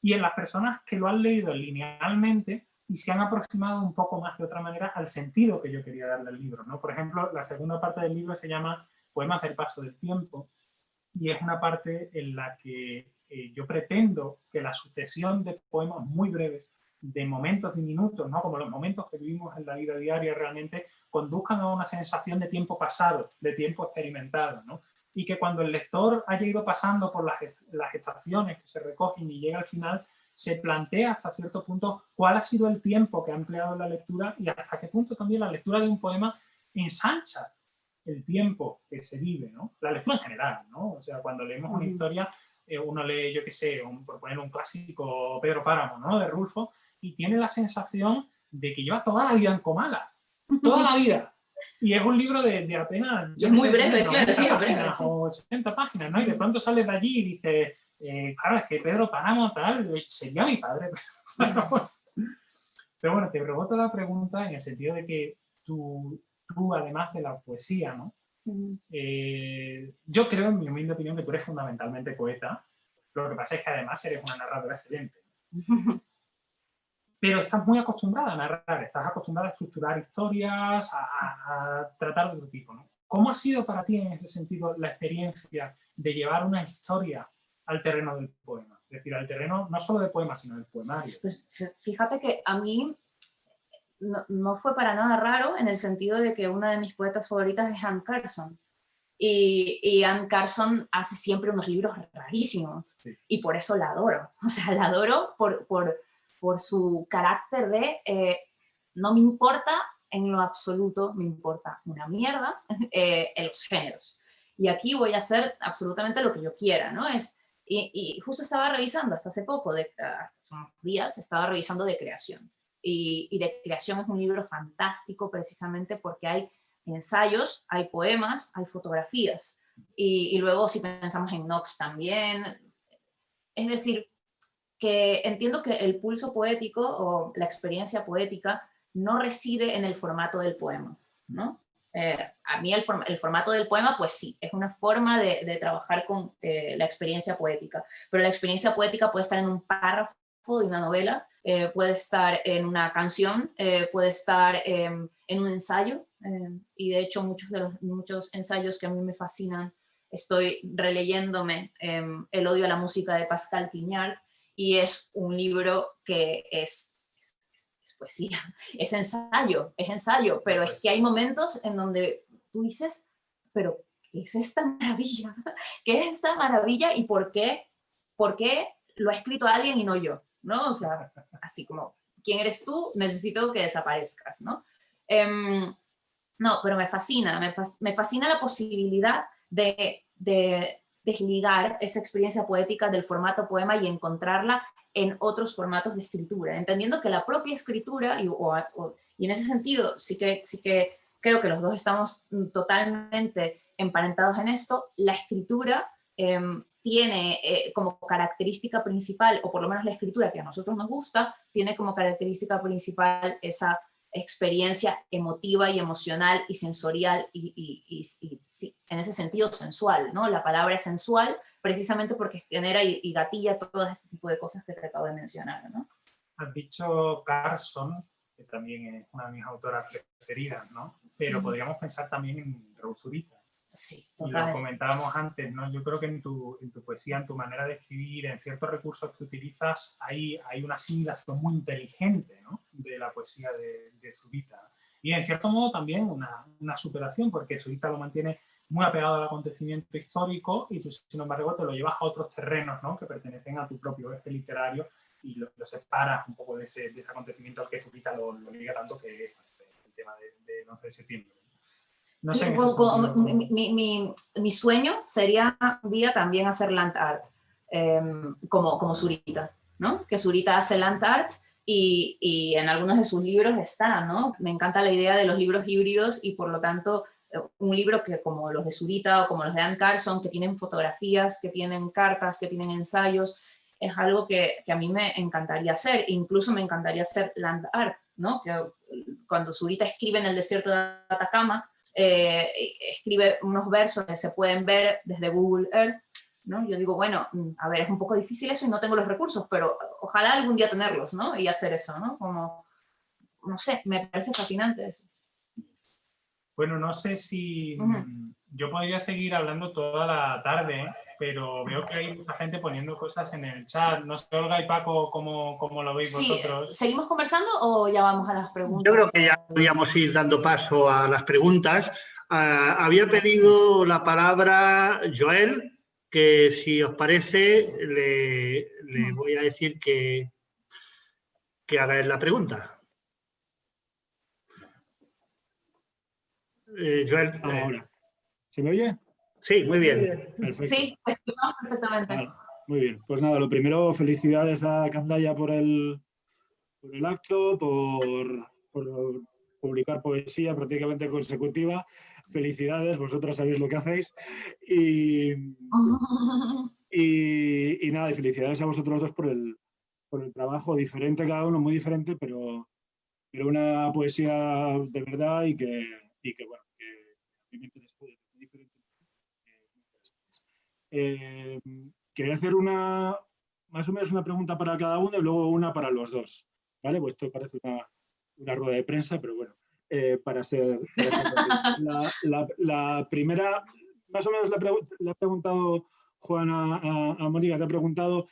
y en las personas que lo han leído linealmente y se han aproximado un poco más de otra manera al sentido que yo quería darle al libro, ¿no? Por ejemplo, la segunda parte del libro se llama Poemas del paso del tiempo, y es una parte en la que yo pretendo que la sucesión de poemas muy breves, de momentos diminutos, ¿no? Como los momentos que vivimos en la vida diaria realmente, conduzcan a una sensación de tiempo pasado, de tiempo experimentado, ¿no? Y que cuando el lector haya ido pasando por las estaciones que se recogen y llega al final, se plantea hasta cierto punto cuál ha sido el tiempo que ha empleado en la lectura y hasta qué punto también la lectura de un poema ensancha el tiempo que se vive, ¿no? La lectura en general, ¿no? O sea, cuando leemos una historia, uno lee, yo qué sé, por poner un clásico, Pedro Páramo, ¿no? De Rulfo, y tiene la sensación de que lleva toda la vida en Comala, toda la vida. Y es un libro de apenas... Y es muy breve, claro, sí, páginas, sí. O 80 páginas, ¿no? Y de pronto sales de allí y dices, claro, es que Pedro Páramo, tal, sería mi padre. Pero bueno, te reboto la pregunta en el sentido de que tú además de la poesía, ¿no? Yo creo, en mi humilde opinión, que tú eres fundamentalmente poeta. Lo que pasa es que además eres una narradora excelente. Pero estás muy acostumbrada a narrar, estás acostumbrada a estructurar historias, a tratar de otro tipo, ¿no? ¿Cómo ha sido para ti en ese sentido la experiencia de llevar una historia al terreno del poema? Es decir, al terreno no solo del poema, sino del poemario. Pues fíjate que a mí no fue para nada raro en el sentido de que una de mis poetas favoritas es Anne Carson. Y Anne Carson hace siempre unos libros rarísimos. Sí. Y por eso la adoro. O sea, la adoro por su carácter de no me importa en lo absoluto, me importa una mierda en los géneros. Y aquí voy a hacer absolutamente lo que yo quiera, ¿no? Y justo estaba revisando hasta hace poco, hasta hace unos días, estaba revisando De Creación. Y De Creación es un libro fantástico precisamente porque hay ensayos, hay poemas, hay fotografías. Y luego si pensamos en Knox también. Es decir, que entiendo que el pulso poético o la experiencia poética no reside en el formato del poema, ¿no? A mí el formato del poema, pues sí, es una forma de trabajar con la experiencia poética, pero la experiencia poética puede estar en un párrafo de una novela, puede estar en una canción, puede estar en un ensayo, y de hecho muchos ensayos que a mí me fascinan, estoy releyéndome El odio a la música de Pascal Quignard, y es un libro que es poesía, es ensayo, pero es que hay momentos en donde tú dices, pero ¿qué es esta maravilla? ¿Qué es esta maravilla y por qué lo ha escrito alguien y no yo? ¿No? O sea, así como, ¿quién eres tú? Necesito que desaparezcas, ¿no? No, pero me fascina la posibilidad de desligar esa experiencia poética del formato poema y encontrarla en otros formatos de escritura, entendiendo que la propia escritura, y en ese sentido sí que creo que los dos estamos totalmente emparentados en esto, la escritura tiene como característica principal, o por lo menos la escritura que a nosotros nos gusta, tiene como característica principal esa experiencia emotiva y emocional y sensorial y sí, en ese sentido sensual, ¿no? La palabra es sensual precisamente porque genera y gatilla todo este tipo de cosas que te acabo de mencionar, ¿no? Has dicho Carson, que también es una de mis autoras preferidas, ¿no? Pero podríamos pensar también en Raúl Zurita. Sí, y lo total. comentábamos antes, ¿no? Yo creo que en tu poesía, en tu manera de escribir, en ciertos recursos que utilizas, hay una asimilación muy inteligente, ¿no? De la poesía de Zurita. Y en cierto modo también una superación, porque Zurita lo mantiene muy apegado al acontecimiento histórico y tú, sin embargo, te lo llevas a otros terrenos, ¿no? Que pertenecen a tu propio eje literario y lo separas un poco de ese acontecimiento al que Zurita lo liga tanto, que es el tema del 11 de septiembre. No Sí, sé en ese sentido. mi sueño sería un día también hacer land art, como Zurita, ¿no? Que Zurita hace land art y en algunos de sus libros está, ¿no? Me encanta la idea de los libros híbridos y por lo tanto un libro que como los de Zurita o como los de Anne Carson, que tienen fotografías, que tienen cartas, que tienen ensayos, es algo que a mí me encantaría hacer. Incluso me encantaría hacer land art, ¿no? Que cuando Zurita escribe en el desierto de Atacama, escribe unos versos que se pueden ver desde Google Earth, ¿no? Yo digo, bueno, a ver, es un poco difícil eso y no tengo los recursos, pero ojalá algún día tenerlos, ¿no? Y hacer eso, ¿no? Como, no sé, me parece fascinante eso. Bueno, no sé si yo podría seguir hablando toda la tarde, pero veo que hay mucha gente poniendo cosas en el chat. No sé, Olga y Paco, ¿cómo lo veis vosotros? ¿Seguimos conversando o ya vamos a las preguntas? Yo creo que ya podríamos ir dando paso a las preguntas. Había pedido la palabra Joel, que si os parece, le voy a decir que haga la pregunta. Joel. Ahora. ¿Se me oye? Sí, muy bien. Perfecto. Sí, escuchamos perfectamente. Vale, muy bien. Pues nada, lo primero, felicidades a Candaya por el acto, por publicar poesía prácticamente consecutiva. Felicidades, vosotros sabéis lo que hacéis. Y nada, y felicidades a vosotros dos por el trabajo diferente, cada uno muy diferente, pero una poesía de verdad y que bueno, que a mí me interesó de diferente. Quería hacer más o menos una pregunta para cada uno y luego una para los dos, ¿vale? Pues esto parece una rueda de prensa, pero bueno, para ser la primera, más o menos le ha preguntado Juana a Mónica, te ha preguntado,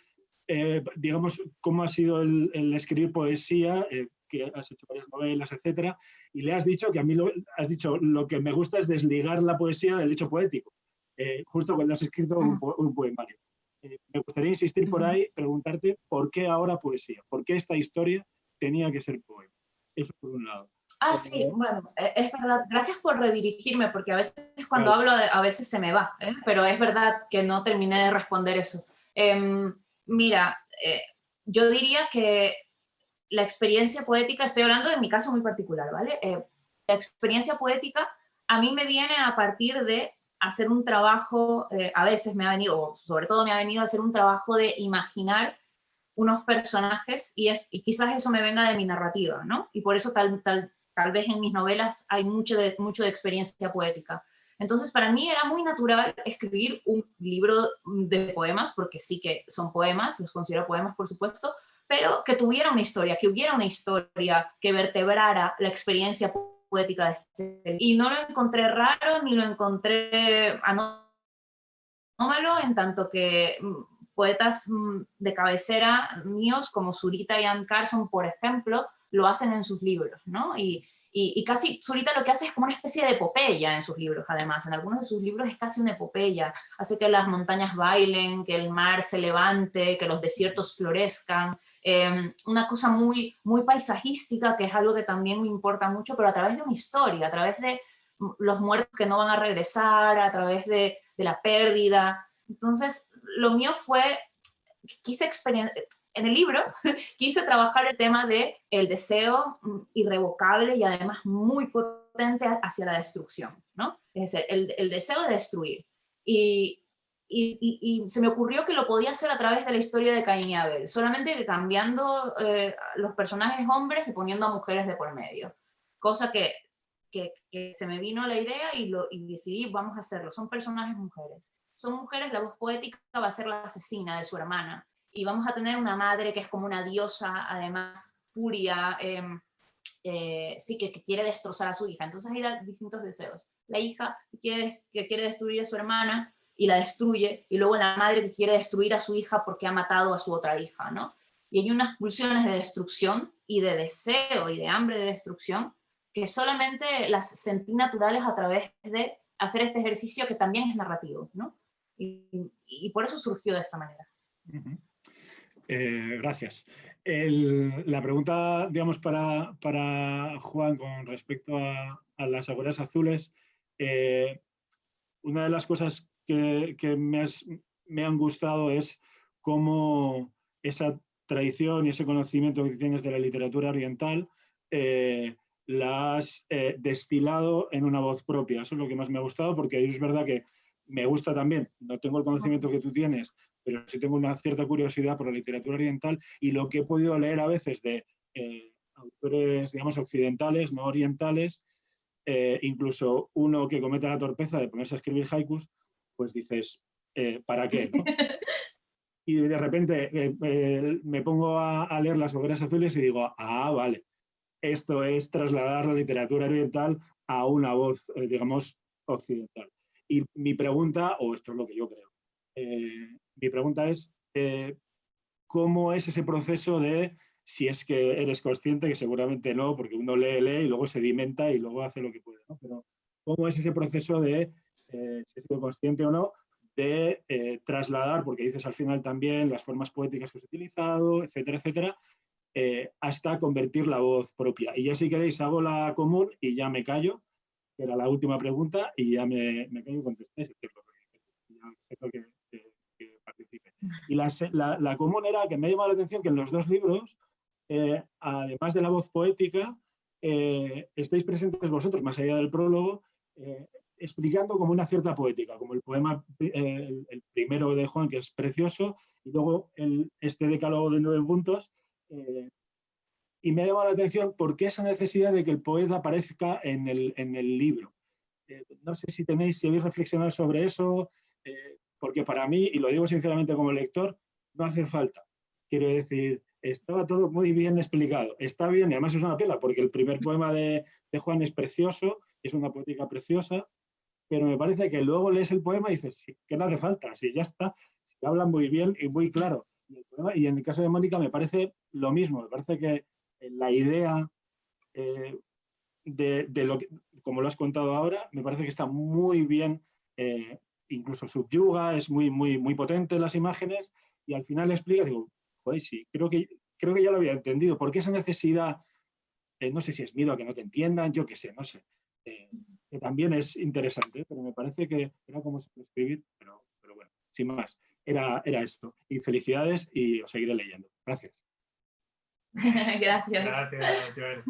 digamos, cómo ha sido el escribir poesía, que has hecho varias novelas, etcétera, y le has dicho que a mí has dicho, lo que me gusta es desligar la poesía del hecho poético. Justo cuando has escrito un poemario. Me gustaría insistir por ahí, preguntarte por qué ahora poesía, por qué esta historia tenía que ser poema. Eso por un lado. Sí, bueno, es verdad. Gracias por redirigirme, porque a veces cuando hablo, a veces se me va, pero es verdad que no terminé de responder eso. Mira, yo diría que la experiencia poética, estoy hablando de mi caso muy particular, ¿vale? La experiencia poética a mí me viene a partir de hacer un trabajo, a veces me ha venido, o sobre todo me ha venido a hacer un trabajo de imaginar unos personajes y quizás eso me venga de mi narrativa, ¿no? Y por eso tal vez en mis novelas hay mucho de experiencia poética. Entonces, para mí era muy natural escribir un libro de poemas, porque sí que son poemas, los considero poemas, por supuesto, pero que tuviera una historia, que hubiera una historia que vertebrara la experiencia poética de este. Y no lo encontré raro, ni lo encontré anómalo, en tanto que poetas de cabecera míos, como Zurita y Anne Carson, por ejemplo, lo hacen en sus libros, ¿no? Y casi Zurita lo que hace es como una especie de epopeya en sus libros, además. En algunos de sus libros es casi una epopeya. Hace que las montañas bailen, que el mar se levante, que los desiertos florezcan. Una cosa muy, muy paisajística, que es algo que también me importa mucho, pero a través de una historia, a través de los muertos que no van a regresar, a través de la pérdida. Entonces, lo mío fue, en el libro quise trabajar el tema de el deseo irrevocable y además muy potente hacia la destrucción, ¿no? Es decir, el deseo de destruir. Y se me ocurrió que lo podía hacer a través de la historia de Caín y Abel, solamente cambiando los personajes hombres y poniendo a mujeres de por medio. Cosa que se me vino la idea y decidí, vamos a hacerlo. Son personajes mujeres. Son mujeres, la voz poética va a ser la asesina de su hermana. Y vamos a tener una madre que es como una diosa, además, furia, sí que quiere destrozar a su hija. Entonces hay distintos deseos. La hija que quiere destruir a su hermana y la destruye, y luego la madre que quiere destruir a su hija porque ha matado a su otra hija, ¿no? Y hay unas pulsiones de destrucción y de deseo y de hambre de destrucción que solamente las sentí naturales a través de hacer este ejercicio que también es narrativo, ¿no? Y por eso surgió de esta manera. Uh-huh. Gracias. La pregunta, digamos, para Juan con respecto a las aguareras azules, una de las cosas que me han gustado es cómo esa tradición y ese conocimiento que tienes de la literatura oriental la has destilado en una voz propia. Eso es lo que más me ha gustado, porque es verdad que me gusta también, no tengo el conocimiento que tú tienes, pero sí tengo una cierta curiosidad por la literatura oriental, y lo que he podido leer a veces de autores, digamos, occidentales, no orientales, incluso uno que comete la torpeza de ponerse a escribir haikus, pues dices, ¿para qué? ¿No? Y de repente me pongo a leer Las hogueras azules y digo, ah, vale, esto es trasladar la literatura oriental a una voz, digamos, occidental. Y mi pregunta, o esto es lo que yo creo, mi pregunta es, ¿cómo es ese proceso de, si es que eres consciente, que seguramente no, porque uno lee y luego sedimenta y luego hace lo que puede, ¿no? Pero ¿cómo es ese proceso de, si he sido consciente o no, de trasladar, porque dices al final también las formas poéticas que has utilizado, etcétera, etcétera, hasta convertir la voz propia? Y ya si queréis hago la común y ya me callo, que era la última pregunta, y ya me callo y contestéis, que participe. Y la común era que me ha llamado la atención que en los dos libros, además de la voz poética, estáis presentes vosotros, más allá del prólogo, explicando como una cierta poética, como el poema, el primero de Juan, que es precioso, y luego este decálogo de 9 puntos. Y me ha llamado la atención por qué esa necesidad de que el poeta aparezca en el libro. No sé si habéis reflexionado sobre eso, porque para mí, y lo digo sinceramente como lector, no hace falta. Quiero decir, estaba todo muy bien explicado. Está bien, y además es una pena, porque el primer poema de Juan es precioso, es una poética preciosa, pero me parece que luego lees el poema y dices, sí, que no hace falta, si ya está, si habla muy bien y muy claro. Y en el caso de Mónica me parece lo mismo, me parece que la idea de lo que, como lo has contado ahora, me parece que está muy bien, incluso subyuga, es muy, muy, muy potente en las imágenes, y al final explica, digo, joder, sí, creo que ya lo había entendido. ¿Por qué esa necesidad? No sé si es miedo a que no te entiendan, yo qué sé, no sé. Que también es interesante, pero me parece que era como escribir, pero bueno, sin más. Era esto. Y felicidades, y os seguiré leyendo. Gracias. Gracias. Gracias, Joel.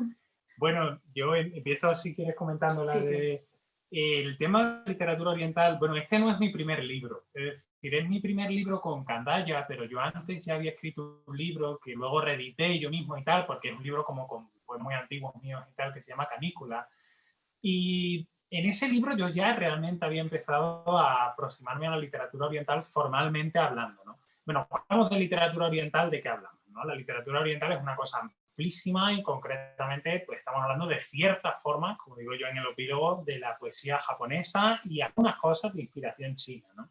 Bueno, yo empiezo, si quieres, comentando la de... El tema de literatura oriental, bueno, este no es mi primer libro, es decir, es mi primer libro con Candaya, pero yo antes ya había escrito un libro que luego reedité yo mismo y tal, porque es un libro como con muy antiguos míos y tal, que se llama Canícula. Y en ese libro yo ya realmente había empezado a aproximarme a la literatura oriental formalmente hablando, ¿no? Bueno, cuando hablamos de literatura oriental, ¿de qué hablamos? ¿No? La literatura oriental es una cosa amplísima y concretamente pues, estamos hablando de ciertas formas, como digo yo en el epílogo, de la poesía japonesa y algunas cosas de inspiración china, ¿no?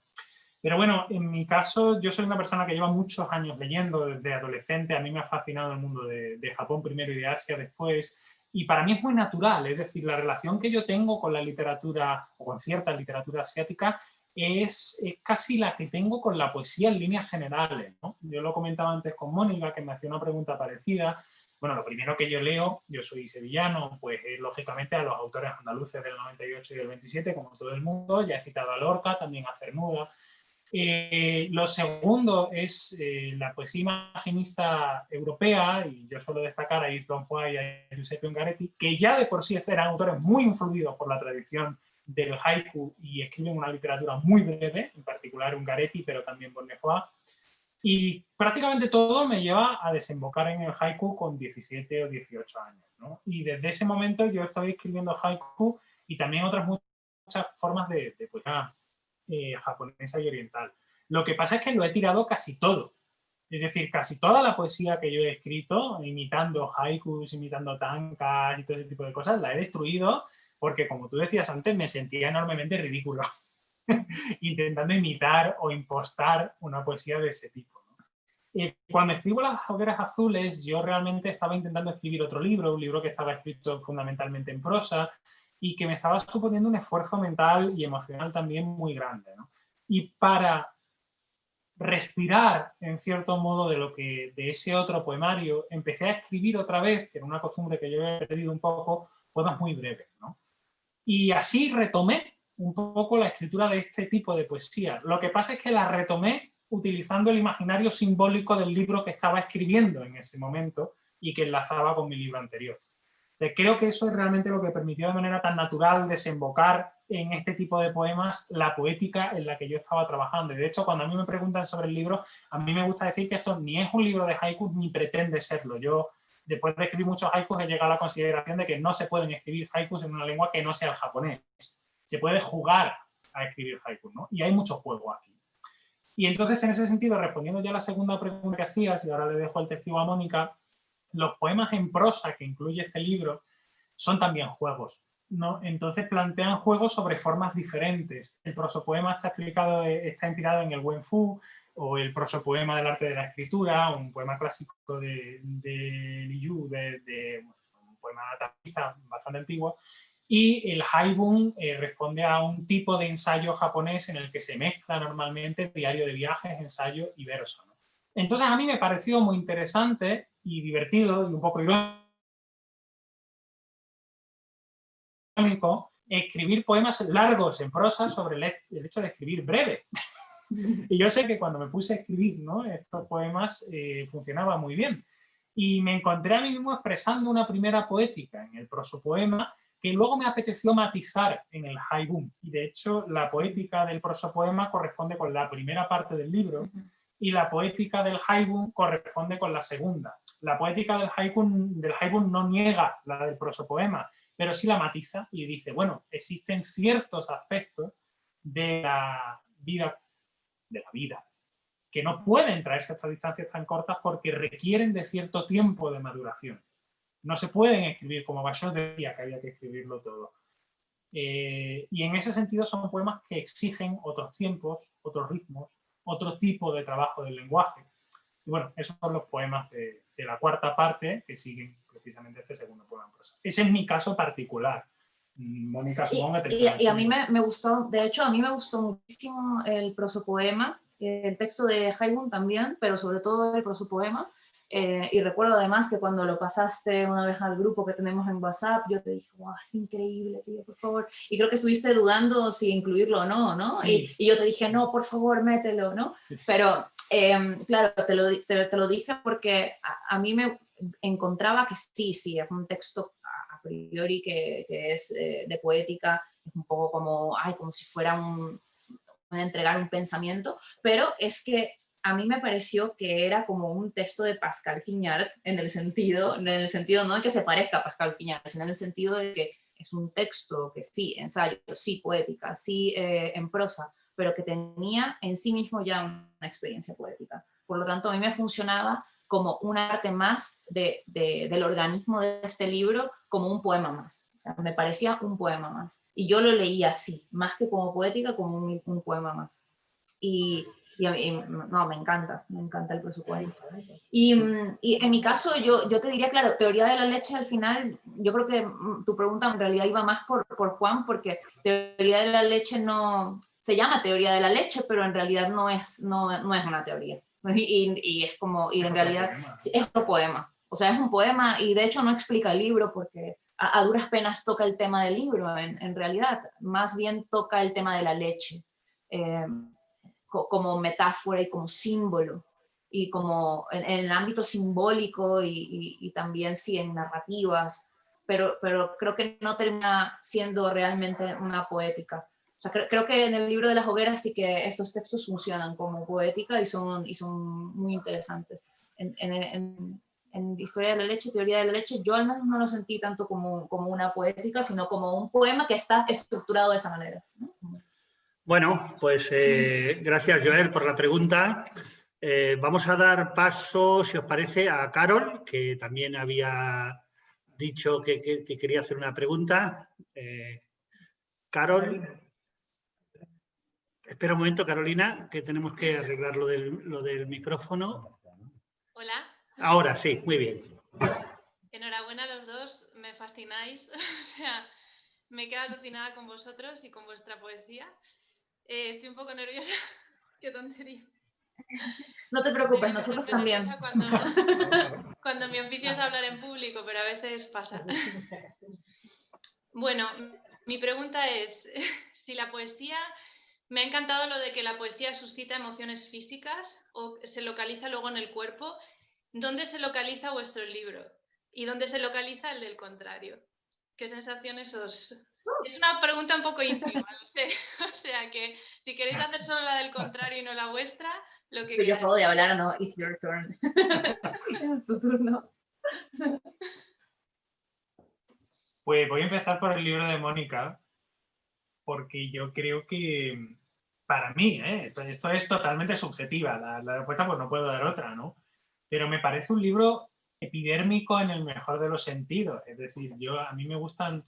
Pero bueno, en mi caso, yo soy una persona que lleva muchos años leyendo desde adolescente. A mí me ha fascinado el mundo de Japón primero y de Asia después. Y para mí es muy natural, es decir, la relación que yo tengo con la literatura o con cierta literatura asiática es casi la que tengo con la poesía en líneas generales, ¿no? Yo lo comentaba antes con Mónica, que me hacía una pregunta parecida. Bueno, lo primero que yo leo, yo soy sevillano, pues lógicamente a los autores andaluces del 98 y del 27, como todo el mundo. Ya he citado a Lorca, también a Cernuda. Lo segundo es la poesía imaginista europea, y yo suelo destacar a Yves Bonfoy y a Giuseppe Ungaretti, que ya de por sí eran autores muy influidos por la tradición del haiku y escriben una literatura muy breve, en particular Ungaretti, pero también Bonnefoy. Y prácticamente todo me lleva a desembocar en el haiku con 17 o 18 años, ¿no? Y desde ese momento yo estoy escribiendo haiku y también otras muchas formas de poesía japonesa y oriental. Lo que pasa es que lo he tirado casi todo. Es decir, casi toda la poesía que yo he escrito, imitando haikus, imitando tankas y todo ese tipo de cosas, la he destruido porque, como tú decías antes, me sentía enormemente ridículo intentando imitar o impostar una poesía de ese tipo, ¿no? Cuando escribo Las hogueras azules, yo realmente estaba intentando escribir otro libro, un libro que estaba escrito fundamentalmente en prosa y que me estaba suponiendo un esfuerzo mental y emocional también muy grande, ¿no? Y para respirar, en cierto modo, de ese otro poemario, empecé a escribir otra vez, que era una costumbre que yo he perdido un poco, poemas muy breves, ¿no? Y así retomé un poco la escritura de este tipo de poesía. Lo que pasa es que la retomé utilizando el imaginario simbólico del libro que estaba escribiendo en ese momento y que enlazaba con mi libro anterior. Creo que eso es realmente lo que permitió de manera tan natural desembocar en este tipo de poemas la poética en la que yo estaba trabajando. Y de hecho, cuando a mí me preguntan sobre el libro, a mí me gusta decir que esto ni es un libro de haikus ni pretende serlo. Yo, después de escribir muchos haikus, he llegado a la consideración de que no se pueden escribir haikus en una lengua que no sea el japonés. Se puede jugar a escribir haikus, ¿no? Y hay mucho juego aquí. Y entonces, en ese sentido, respondiendo ya a la segunda pregunta que hacías, y ahora le dejo el testigo a Mónica, los poemas en prosa que incluye este libro son también juegos, ¿no? Entonces plantean juegos sobre formas diferentes. El prosopoema está inspirado en el Wenfu, o el prosopoema del arte de la escritura, un poema clásico de Li Yu, un poema taoísta bastante antiguo. Y el haibun responde a un tipo de ensayo japonés en el que se mezcla normalmente diario de viajes, ensayo y verso, ¿no? Entonces a mí me pareció muy interesante y divertido y un poco irónico escribir poemas largos en prosa sobre el hecho de escribir breve. Y yo sé que cuando me puse a escribir, ¿no?, estos poemas funcionaba muy bien. Y me encontré a mí mismo expresando una primera poética en el prosopoema que luego me apeteció matizar en el haibun. Y de hecho la poética del prosopoema corresponde con la primera parte del libro y la poética del haibun corresponde con la segunda. La poética del haibun no niega la del prosopoema, pero sí la matiza y dice, bueno, existen ciertos aspectos de la vida que no pueden traerse a estas distancias tan cortas porque requieren de cierto tiempo de maduración. No se pueden escribir como Bashar decía que había que escribirlo todo. Y en ese sentido son poemas que exigen otros tiempos, otros ritmos, otro tipo de trabajo del lenguaje. Y bueno, esos son los poemas de la cuarta parte que siguen precisamente este segundo poema en prosa. Ese es mi caso particular. Mónica, supongo que y a mí me gustó, de hecho, a mí me gustó muchísimo el prosopoema, el texto de haibun también, pero sobre todo el prosopoema. Y recuerdo además que cuando lo pasaste una vez al grupo que tenemos en WhatsApp, yo te dije, wow, es increíble, tío, por favor. Y creo que estuviste dudando si incluirlo o no, ¿no? Sí. Y yo te dije, no, por favor, mételo, ¿no? Sí. Pero, claro, te lo dije porque a mí me encontraba que sí, es un texto a priori que es de poética, es un poco como si fuera entregar un pensamiento, pero es que a mí me pareció que era como un texto de Pascal Quignard en el sentido no de que se parezca a Pascal Quignard, sino en el sentido de que es un texto que sí, ensayo, sí, poética, sí, en prosa, pero que tenía en sí mismo ya una experiencia poética. Por lo tanto, a mí me funcionaba como una parte más del organismo de este libro, como un poema más. O sea, me parecía un poema más. Y yo lo leía así, más que como poética, como un poema más. Y no, me encanta el prosopoema. Y en mi caso, yo te diría, claro, teoría de la leche al final, yo creo que tu pregunta en realidad iba más por Juan, porque teoría de la leche no, se llama teoría de la leche, pero en realidad no es una teoría. Y es como, y en realidad es otro poema. O sea, es un poema y de hecho no explica el libro porque a duras penas toca el tema del libro, en realidad. Más bien toca el tema de la leche. Como metáfora y como símbolo, y como en el ámbito simbólico y también sí en narrativas, pero creo que no termina siendo realmente una poética. O sea, creo que en el libro de las hogueras sí que estos textos funcionan como poética y son muy interesantes. En Historia de la Leche, Teoría de la Leche, yo al menos no lo sentí tanto como una poética, sino como un poema que está estructurado de esa manera, ¿no? Bueno, pues gracias, Joel, por la pregunta. Vamos a dar paso, si os parece, a Carol, que también había dicho que quería hacer una pregunta. Carol, espera un momento, Carolina, que tenemos que arreglar lo del micrófono. Hola. Ahora sí, muy bien. Enhorabuena a los dos, me fascináis. O sea, me he quedado alucinada con vosotros y con vuestra poesía. Estoy un poco nerviosa. Qué tontería. No te preocupes, nosotros también. Cuando mi oficio es hablar en público, pero a veces pasa. Bueno, mi pregunta es, si la poesía... Me ha encantado lo de que la poesía suscita emociones físicas o se localiza luego en el cuerpo. ¿Dónde se localiza vuestro libro? ¿Y dónde se localiza el del contrario? ¿Qué sensaciones os...? Es una pregunta un poco íntima, lo sé. O sea que si queréis hacer solo la del contrario y no la vuestra, lo que Yo acabo de hablar, ¿no? It's your turn. Es tu turno. Pues voy a empezar por el libro de Mónica, porque yo creo que, para mí, esto es totalmente subjetiva, la respuesta pues no puedo dar otra, ¿no? Pero me parece un libro epidérmico en el mejor de los sentidos. Es decir, a mí me gustan...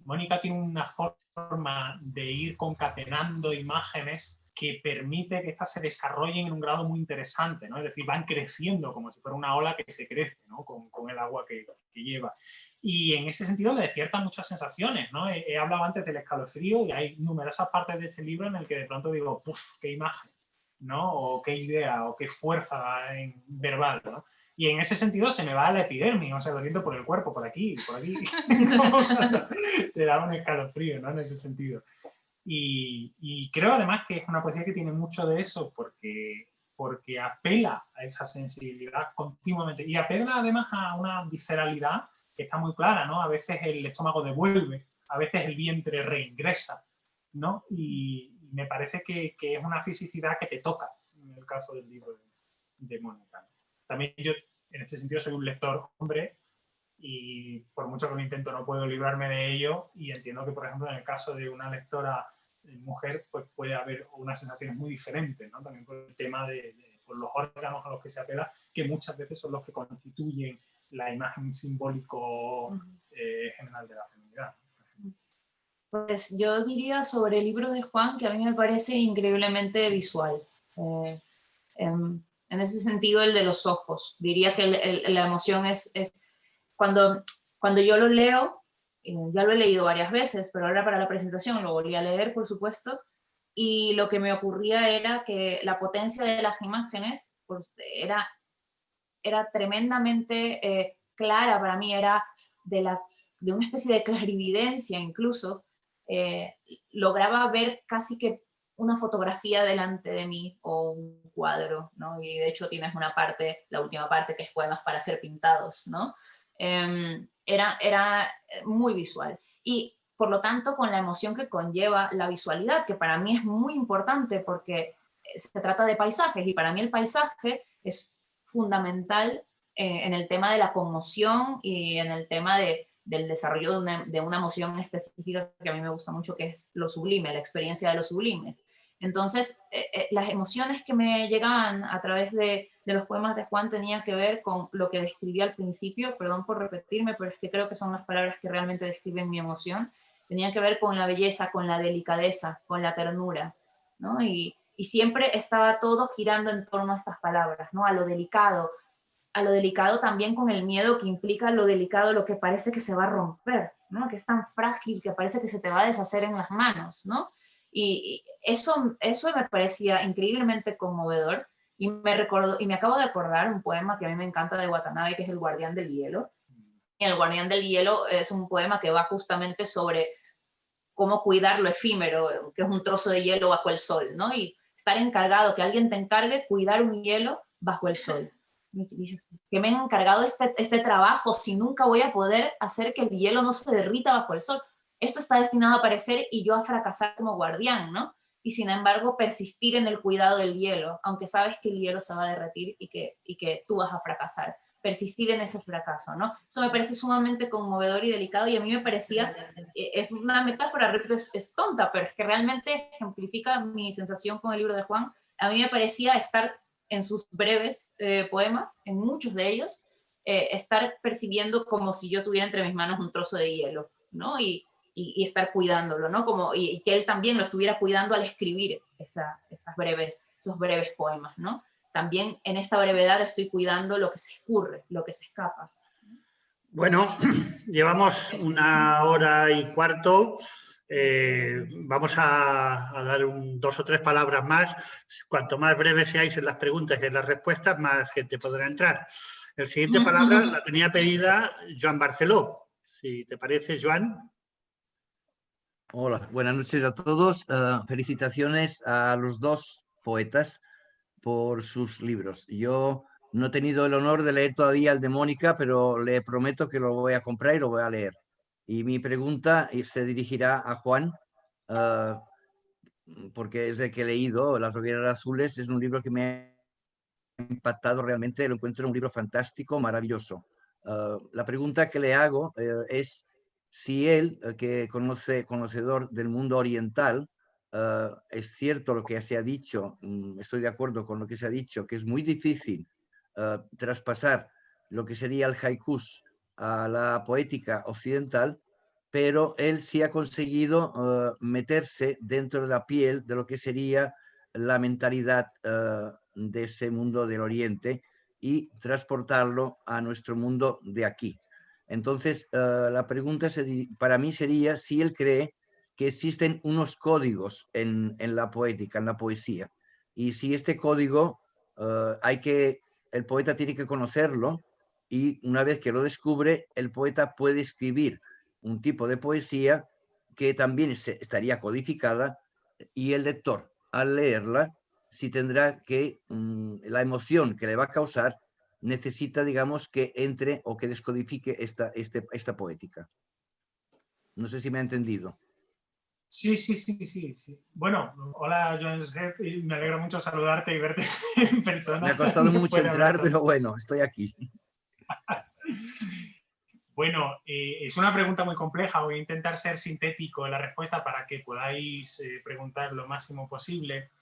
Mónica tiene una forma de ir concatenando imágenes que permite que estas se desarrollen en un grado muy interesante, ¿no? Es decir, van creciendo como si fuera una ola que se crece, ¿no? con el agua que lleva. Y en ese sentido le despierta muchas sensaciones, ¿no? He hablado antes del escalofrío y hay numerosas partes de este libro en el que de pronto digo, ¡puf! ¡Qué imagen! ¿No? O qué idea, o qué fuerza verbal, ¿no? Y en ese sentido se me va a la epidermis, o sea, lo siento por el cuerpo, por aquí, te da un escalofrío, ¿no? En ese sentido. Y creo además que es una poesía que tiene mucho de eso porque apela a esa sensibilidad continuamente y apela además a una visceralidad que está muy clara, ¿no? A veces el estómago devuelve, a veces el vientre reingresa, ¿no? Y me parece que es una fisicidad que te toca en el caso del libro de Mónica. También yo, en ese sentido, soy un lector hombre y por mucho que lo intento no puedo librarme de ello y entiendo que, por ejemplo, en el caso de una lectora mujer, pues puede haber unas sensaciones muy diferentes, ¿no? También por el tema por los órganos a los que se apela, que muchas veces son los que constituyen la imagen simbólico general de la feminidad. Pues yo diría sobre el libro de Juan que a mí me parece increíblemente visual. En ese sentido, el de los ojos. Diría que la emoción es cuando yo lo leo, ya lo he leído varias veces, pero ahora para la presentación lo volví a leer, por supuesto, y lo que me ocurría era que la potencia de las imágenes pues, era tremendamente clara para mí, era de una especie de clarividencia incluso, lograba ver casi que una fotografía delante de mí o un cuadro, ¿no? Y de hecho tienes una parte, la última parte, que es poemas para ser pintados, ¿no? Era muy visual. Y por lo tanto, con la emoción que conlleva la visualidad, que para mí es muy importante porque se trata de paisajes y para mí el paisaje es fundamental en el tema de la conmoción y en el tema del desarrollo de una emoción específica que a mí me gusta mucho, que es lo sublime, la experiencia de lo sublime. Entonces, las emociones que me llegaban a través de los poemas de Juan tenían que ver con lo que describí al principio, perdón por repetirme, pero es que creo que son las palabras que realmente describen mi emoción, tenían que ver con la belleza, con la delicadeza, con la ternura, ¿no? Y siempre estaba todo girando en torno a estas palabras, ¿no? A lo delicado también con el miedo que implica lo delicado, lo que parece que se va a romper, ¿no? Que es tan frágil que parece que se te va a deshacer en las manos, ¿no? Y eso me parecía increíblemente conmovedor y me acabo de acordar un poema que a mí me encanta de Watanabe, que es El Guardián del Hielo. Y El Guardián del Hielo es un poema que va justamente sobre cómo cuidar lo efímero, que es un trozo de hielo bajo el sol, ¿no? Y estar encargado, que alguien te encargue cuidar un hielo bajo el sol. Y dices, que me han encargado este trabajo si nunca voy a poder hacer que el hielo no se derrita bajo el sol. Esto está destinado a perecer y yo a fracasar como guardián, ¿no? Y sin embargo persistir en el cuidado del hielo, aunque sabes que el hielo se va a derretir y que tú vas a fracasar. Persistir en ese fracaso, ¿no? Eso me parece sumamente conmovedor y delicado y a mí me parecía, es una metáfora, repito, es tonta, pero es que realmente ejemplifica mi sensación con el libro de Juan. A mí me parecía estar en sus breves poemas, en muchos de ellos, estar percibiendo como si yo tuviera entre mis manos un trozo de hielo, ¿no? Y estar cuidándolo, ¿no? Y que él también lo estuviera cuidando al escribir esos breves poemas, ¿no? También en esta brevedad estoy cuidando lo que se escurre, lo que se escapa. Bueno, llevamos 1 hora y cuarto. Vamos a dar 2 o 3 palabras más. Cuanto más breves seáis en las preguntas y en las respuestas, más gente podrá entrar. La siguiente palabra la tenía pedida Joan Barceló. Si te parece, Joan. Hola, buenas noches a todos. Felicitaciones a los 2 poetas por sus libros. Yo no he tenido el honor de leer todavía el de Mónica, pero le prometo que lo voy a comprar y lo voy a leer. Y mi pregunta se dirigirá a Juan, porque es el que he leído, Las Hogueras Azules. Es un libro que me ha impactado realmente, lo encuentro un libro fantástico, maravilloso. La pregunta que le hago es si él, que conocedor del mundo oriental, es cierto lo que se ha dicho, estoy de acuerdo con lo que se ha dicho, que es muy difícil traspasar lo que sería el haikus a la poética occidental, pero él sí ha conseguido meterse dentro de la piel de lo que sería la mentalidad de ese mundo del Oriente y transportarlo a nuestro mundo de aquí. Entonces, la pregunta para mí sería si él cree que existen unos códigos en la poética, en la poesía, y si este código el poeta tiene que conocerlo, y una vez que lo descubre, el poeta puede escribir un tipo de poesía que también estaría codificada, y el lector, al leerla, si tendrá que, la emoción que le va a causar, necesita, digamos, que entre o que descodifique esta poética. No sé si me ha entendido. Sí. Bueno, hola, Joan Josep, y me alegra mucho saludarte y verte en persona. Me ha costado mucho entrar, pero bueno, estoy aquí. Bueno, es una pregunta muy compleja. Voy a intentar ser sintético en la respuesta para que podáis preguntar lo máximo posible.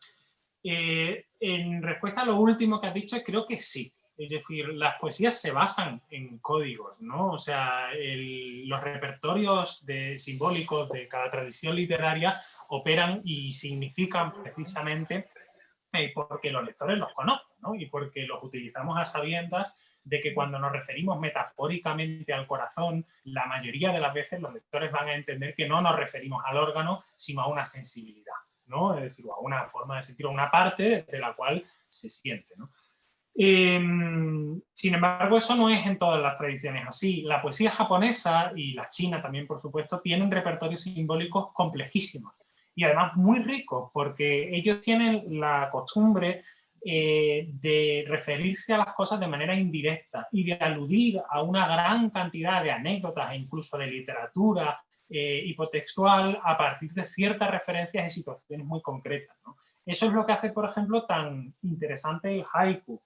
En respuesta a lo último que has dicho, creo que sí. Es decir, las poesías se basan en códigos, ¿no? O sea, los repertorios simbólicos de cada tradición literaria operan y significan precisamente porque los lectores los conocen, ¿no? Y porque los utilizamos a sabiendas de que cuando nos referimos metafóricamente al corazón, la mayoría de las veces los lectores van a entender que no nos referimos al órgano, sino a una sensibilidad, ¿no? Es decir, a una forma de sentir, a una parte de la cual se siente, ¿no? Sin embargo, eso no es en todas las tradiciones así. La poesía japonesa y la china también, por supuesto, tienen repertorios simbólicos complejísimos y además muy ricos, porque ellos tienen la costumbre de referirse a las cosas de manera indirecta y de aludir a una gran cantidad de anécdotas e incluso de literatura hipotextual a partir de ciertas referencias y situaciones muy concretas, ¿no? Eso es lo que hace, por ejemplo, tan interesante el haiku,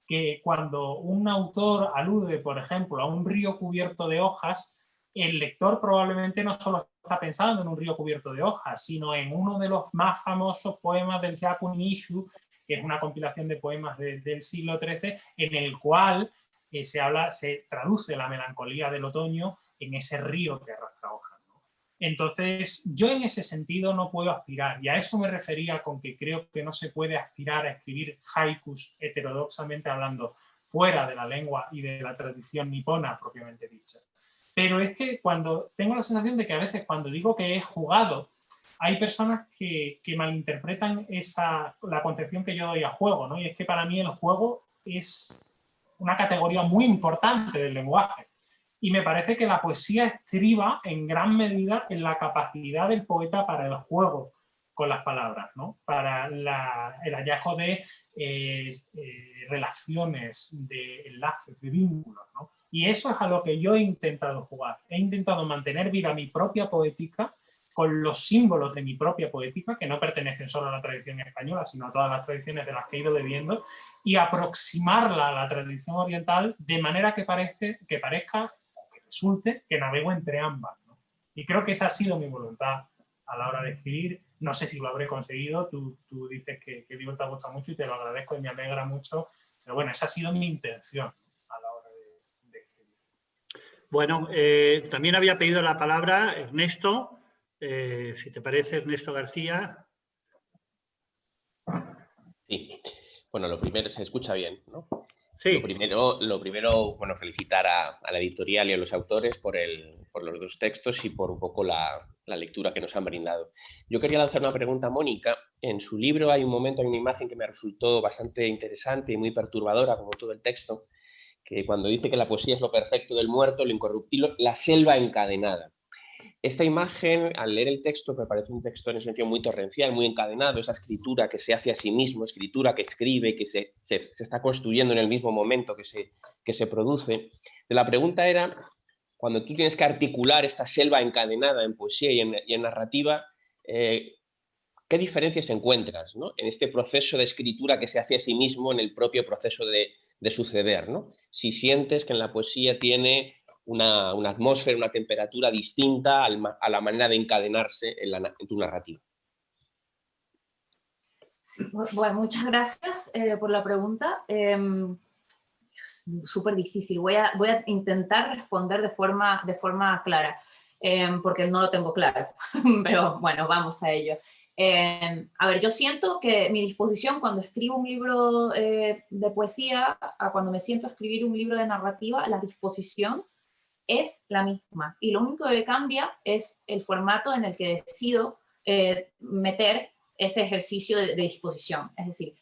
que cuando un autor alude, por ejemplo, a un río cubierto de hojas, el lector probablemente no solo está pensando en un río cubierto de hojas, sino en uno de los más famosos poemas del Hyaku Nishu, que es una compilación de poemas del siglo XIII, en el cual se traduce la melancolía del otoño en ese río que arrastra hojas, ¿no? Entonces, yo en ese sentido no puedo aspirar, y a eso me refería con que creo que no se puede aspirar a escribir haikus heterodoxamente hablando, fuera de la lengua y de la tradición nipona propiamente dicha. Pero es que tengo la sensación de que a veces cuando digo que he jugado, hay personas que malinterpretan la concepción que yo doy a juego, ¿no? Y es que para mí el juego es una categoría muy importante del lenguaje. Y me parece que la poesía estriba en gran medida en la capacidad del poeta para el juego con las palabras, ¿no? Para el hallazgo de relaciones, de enlaces, de vínculos, ¿no? Y eso es a lo que yo he intentado jugar. He intentado mantener viva mi propia poética con los símbolos de mi propia poética, que no pertenecen solo a la tradición española, sino a todas las tradiciones de las que he ido bebiendo, y aproximarla a la tradición oriental de manera que parezca, o que resulte, que navego entre ambas, ¿no? Y creo que esa ha sido mi voluntad a la hora de escribir, No sé si lo habré conseguido, tú dices que el libro te ha gustado mucho y te lo agradezco y me alegra mucho, pero bueno, esa ha sido mi intención a la hora de escribir. Bueno, también había pedido la palabra Ernesto, si te parece, Ernesto García. Sí, bueno, lo primero, se escucha bien, ¿no? Sí. Lo primero, bueno, felicitar a la editorial y a los autores por los dos textos y por un poco la lectura que nos han brindado. Yo quería lanzar una pregunta a Mónica. En su libro hay un momento, hay una imagen que me resultó bastante interesante y muy perturbadora, como todo el texto, que cuando dice que la poesía es lo perfecto del muerto, lo incorruptible, la selva encadenada. Esta imagen, al leer el texto, me parece un texto en el sentido muy torrencial, muy encadenado, esa escritura que se hace a sí mismo, escritura que escribe, que se está construyendo en el mismo momento que se produce. La pregunta era, cuando tú tienes que articular esta selva encadenada en poesía y en narrativa, ¿qué diferencias encuentras, ¿no?, en este proceso de escritura que se hace a sí mismo en el propio proceso de suceder, ¿no? Si sientes que en la poesía tiene una atmósfera, una temperatura distinta a la manera de encadenarse en tu narrativa. Sí, bueno, muchas gracias por la pregunta. Es súper difícil. Voy a intentar responder de forma clara, porque no lo tengo claro. Pero bueno, vamos a ello. A ver, yo siento que mi disposición cuando escribo un libro de poesía, a cuando me siento a escribir un libro de narrativa, la disposición es la misma. Y lo único que cambia es el formato en el que decido meter ese ejercicio de disposición. Es decir,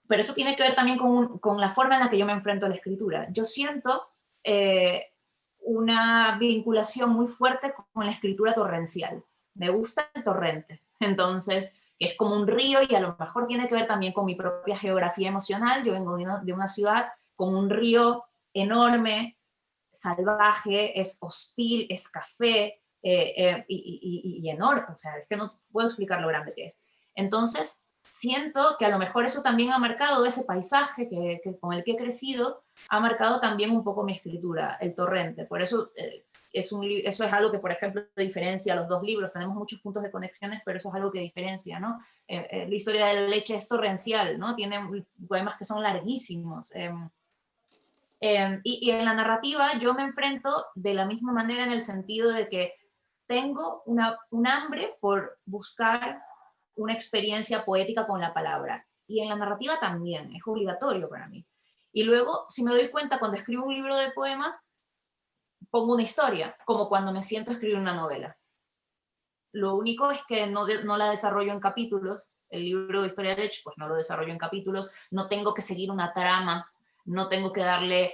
pero eso tiene que ver también con la forma en la que yo me enfrento a la escritura. Yo siento una vinculación muy fuerte con la escritura torrencial. Me gusta el torrente. Entonces, que es como un río y a lo mejor tiene que ver también con mi propia geografía emocional. Yo vengo de una ciudad con un río enorme, salvaje, es hostil, es café y enorme. O sea, es que no puedo explicar lo grande que es. Entonces, siento que a lo mejor eso también ha marcado ese paisaje con el que he crecido, ha marcado también un poco mi escritura, el torrente. Por eso eso es algo que, por ejemplo, diferencia los dos libros. Tenemos muchos puntos de conexiones, pero eso es algo que diferencia, ¿no? La historia de la leche es torrencial, ¿no? Tiene poemas que son larguísimos. Y en la narrativa yo me enfrento de la misma manera en el sentido de que tengo un hambre por buscar una experiencia poética con la palabra. Y en la narrativa también, es obligatorio para mí. Y luego, si me doy cuenta, cuando escribo un libro de poemas, pongo una historia, como cuando me siento a escribir una novela. Lo único es que no la desarrollo en capítulos. El libro de Historia de Leche, pues no lo desarrollo en capítulos. No tengo que seguir una trama, no tengo que darle,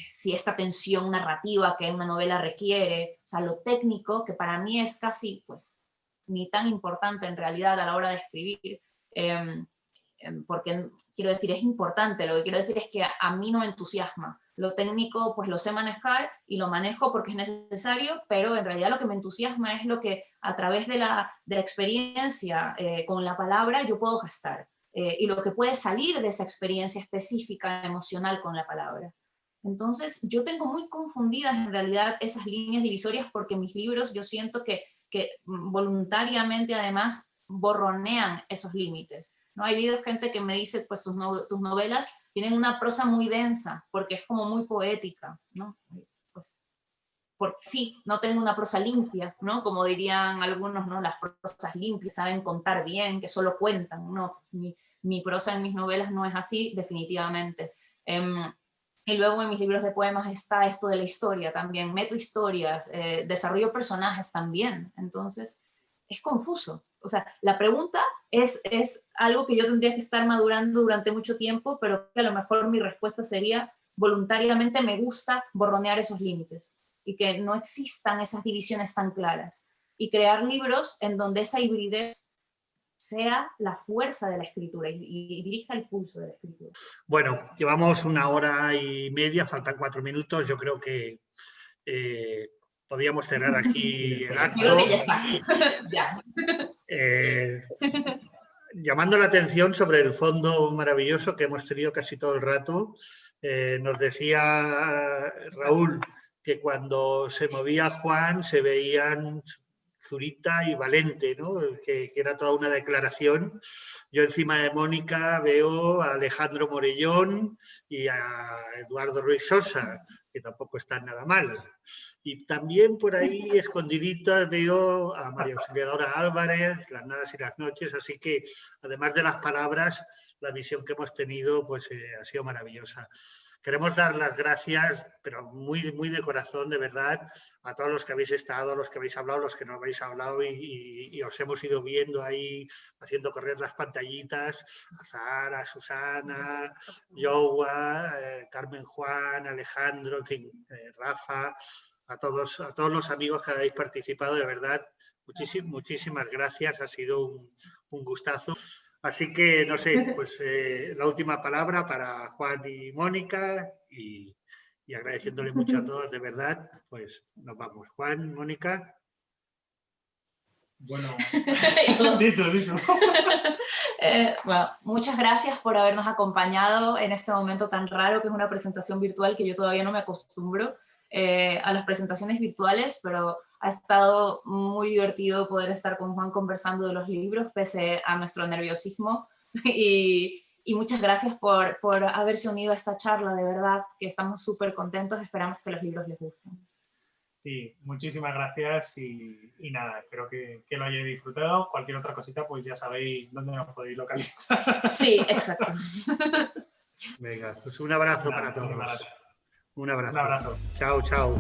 si esta tensión narrativa que una novela requiere. O sea, lo técnico, que para mí es casi, pues, ni tan importante en realidad a la hora de escribir, porque quiero decir, es importante, lo que quiero decir es que a mí no me entusiasma. Lo técnico, pues lo sé manejar y lo manejo porque es necesario, pero en realidad lo que me entusiasma es lo que a través de la experiencia con la palabra yo puedo gestar, y lo que puede salir de esa experiencia específica emocional con la palabra. Entonces, yo tengo muy confundidas en realidad esas líneas divisorias porque mis libros yo siento que voluntariamente además borronean esos límites. ¿No? Hay habido gente que me dice, pues tus novelas tienen una prosa muy densa, porque es como muy poética, ¿no? Pues, porque sí, no tengo una prosa limpia, ¿no? Como dirían algunos, ¿no? Las prosas limpias saben contar bien, que solo cuentan, ¿no? Mi prosa en mis novelas no es así, definitivamente. Y luego en mis libros de poemas está esto de la historia también, meto historias, desarrollo personajes también, entonces es confuso. O sea, la pregunta es algo que yo tendría que estar madurando durante mucho tiempo, pero que a lo mejor mi respuesta sería, voluntariamente me gusta borronear esos límites y que no existan esas divisiones tan claras y crear libros en donde esa hibridez sea la fuerza de la escritura y dirija el pulso de la escritura. Bueno, llevamos 1 hora y media, faltan 4 minutos, yo creo que podríamos cerrar aquí el acto. Ya. Llamando la atención sobre el fondo maravilloso que hemos tenido casi todo el rato. Nos decía Raúl que cuando se movía Juan se veían Zurita y Valente, ¿no? Que era toda una declaración. Yo encima de Mónica veo a Alejandro Morellón y a Eduardo Ruiz Sosa, que tampoco están nada mal. Y también por ahí, escondiditas, veo a María Auxiliadora Álvarez, Las Nadas y las Noches, así que, además de las palabras, la visión que hemos tenido pues, ha sido maravillosa. Queremos dar las gracias, pero muy, muy de corazón, de verdad, a todos los que habéis estado, a los que habéis hablado, los que no habéis hablado y os hemos ido viendo ahí, haciendo correr las pantallitas, a Zara, a Susana, Yowa, Carmen Juan, Alejandro, en fin, Rafa, a todos los amigos que habéis participado, de verdad, muchísimas gracias, ha sido un gustazo. Así que, no sé, pues la última palabra para Juan y Mónica y agradeciéndole mucho a todos, de verdad, pues nos vamos. Juan, Mónica. Bueno, dicho. Bueno, muchas gracias por habernos acompañado en este momento tan raro que es una presentación virtual, que yo todavía no me acostumbro a las presentaciones virtuales, pero ha estado muy divertido poder estar con Juan conversando de los libros, pese a nuestro nerviosismo. Y muchas gracias por haberse unido a esta charla, de verdad, que estamos súper contentos, esperamos que los libros les gusten. Sí, muchísimas gracias y nada, espero que lo hayáis disfrutado. Cualquier otra cosita, pues ya sabéis dónde nos podéis localizar. Sí, exacto. Venga, pues un abrazo para todos. Un abrazo. Un abrazo. Chao, chao.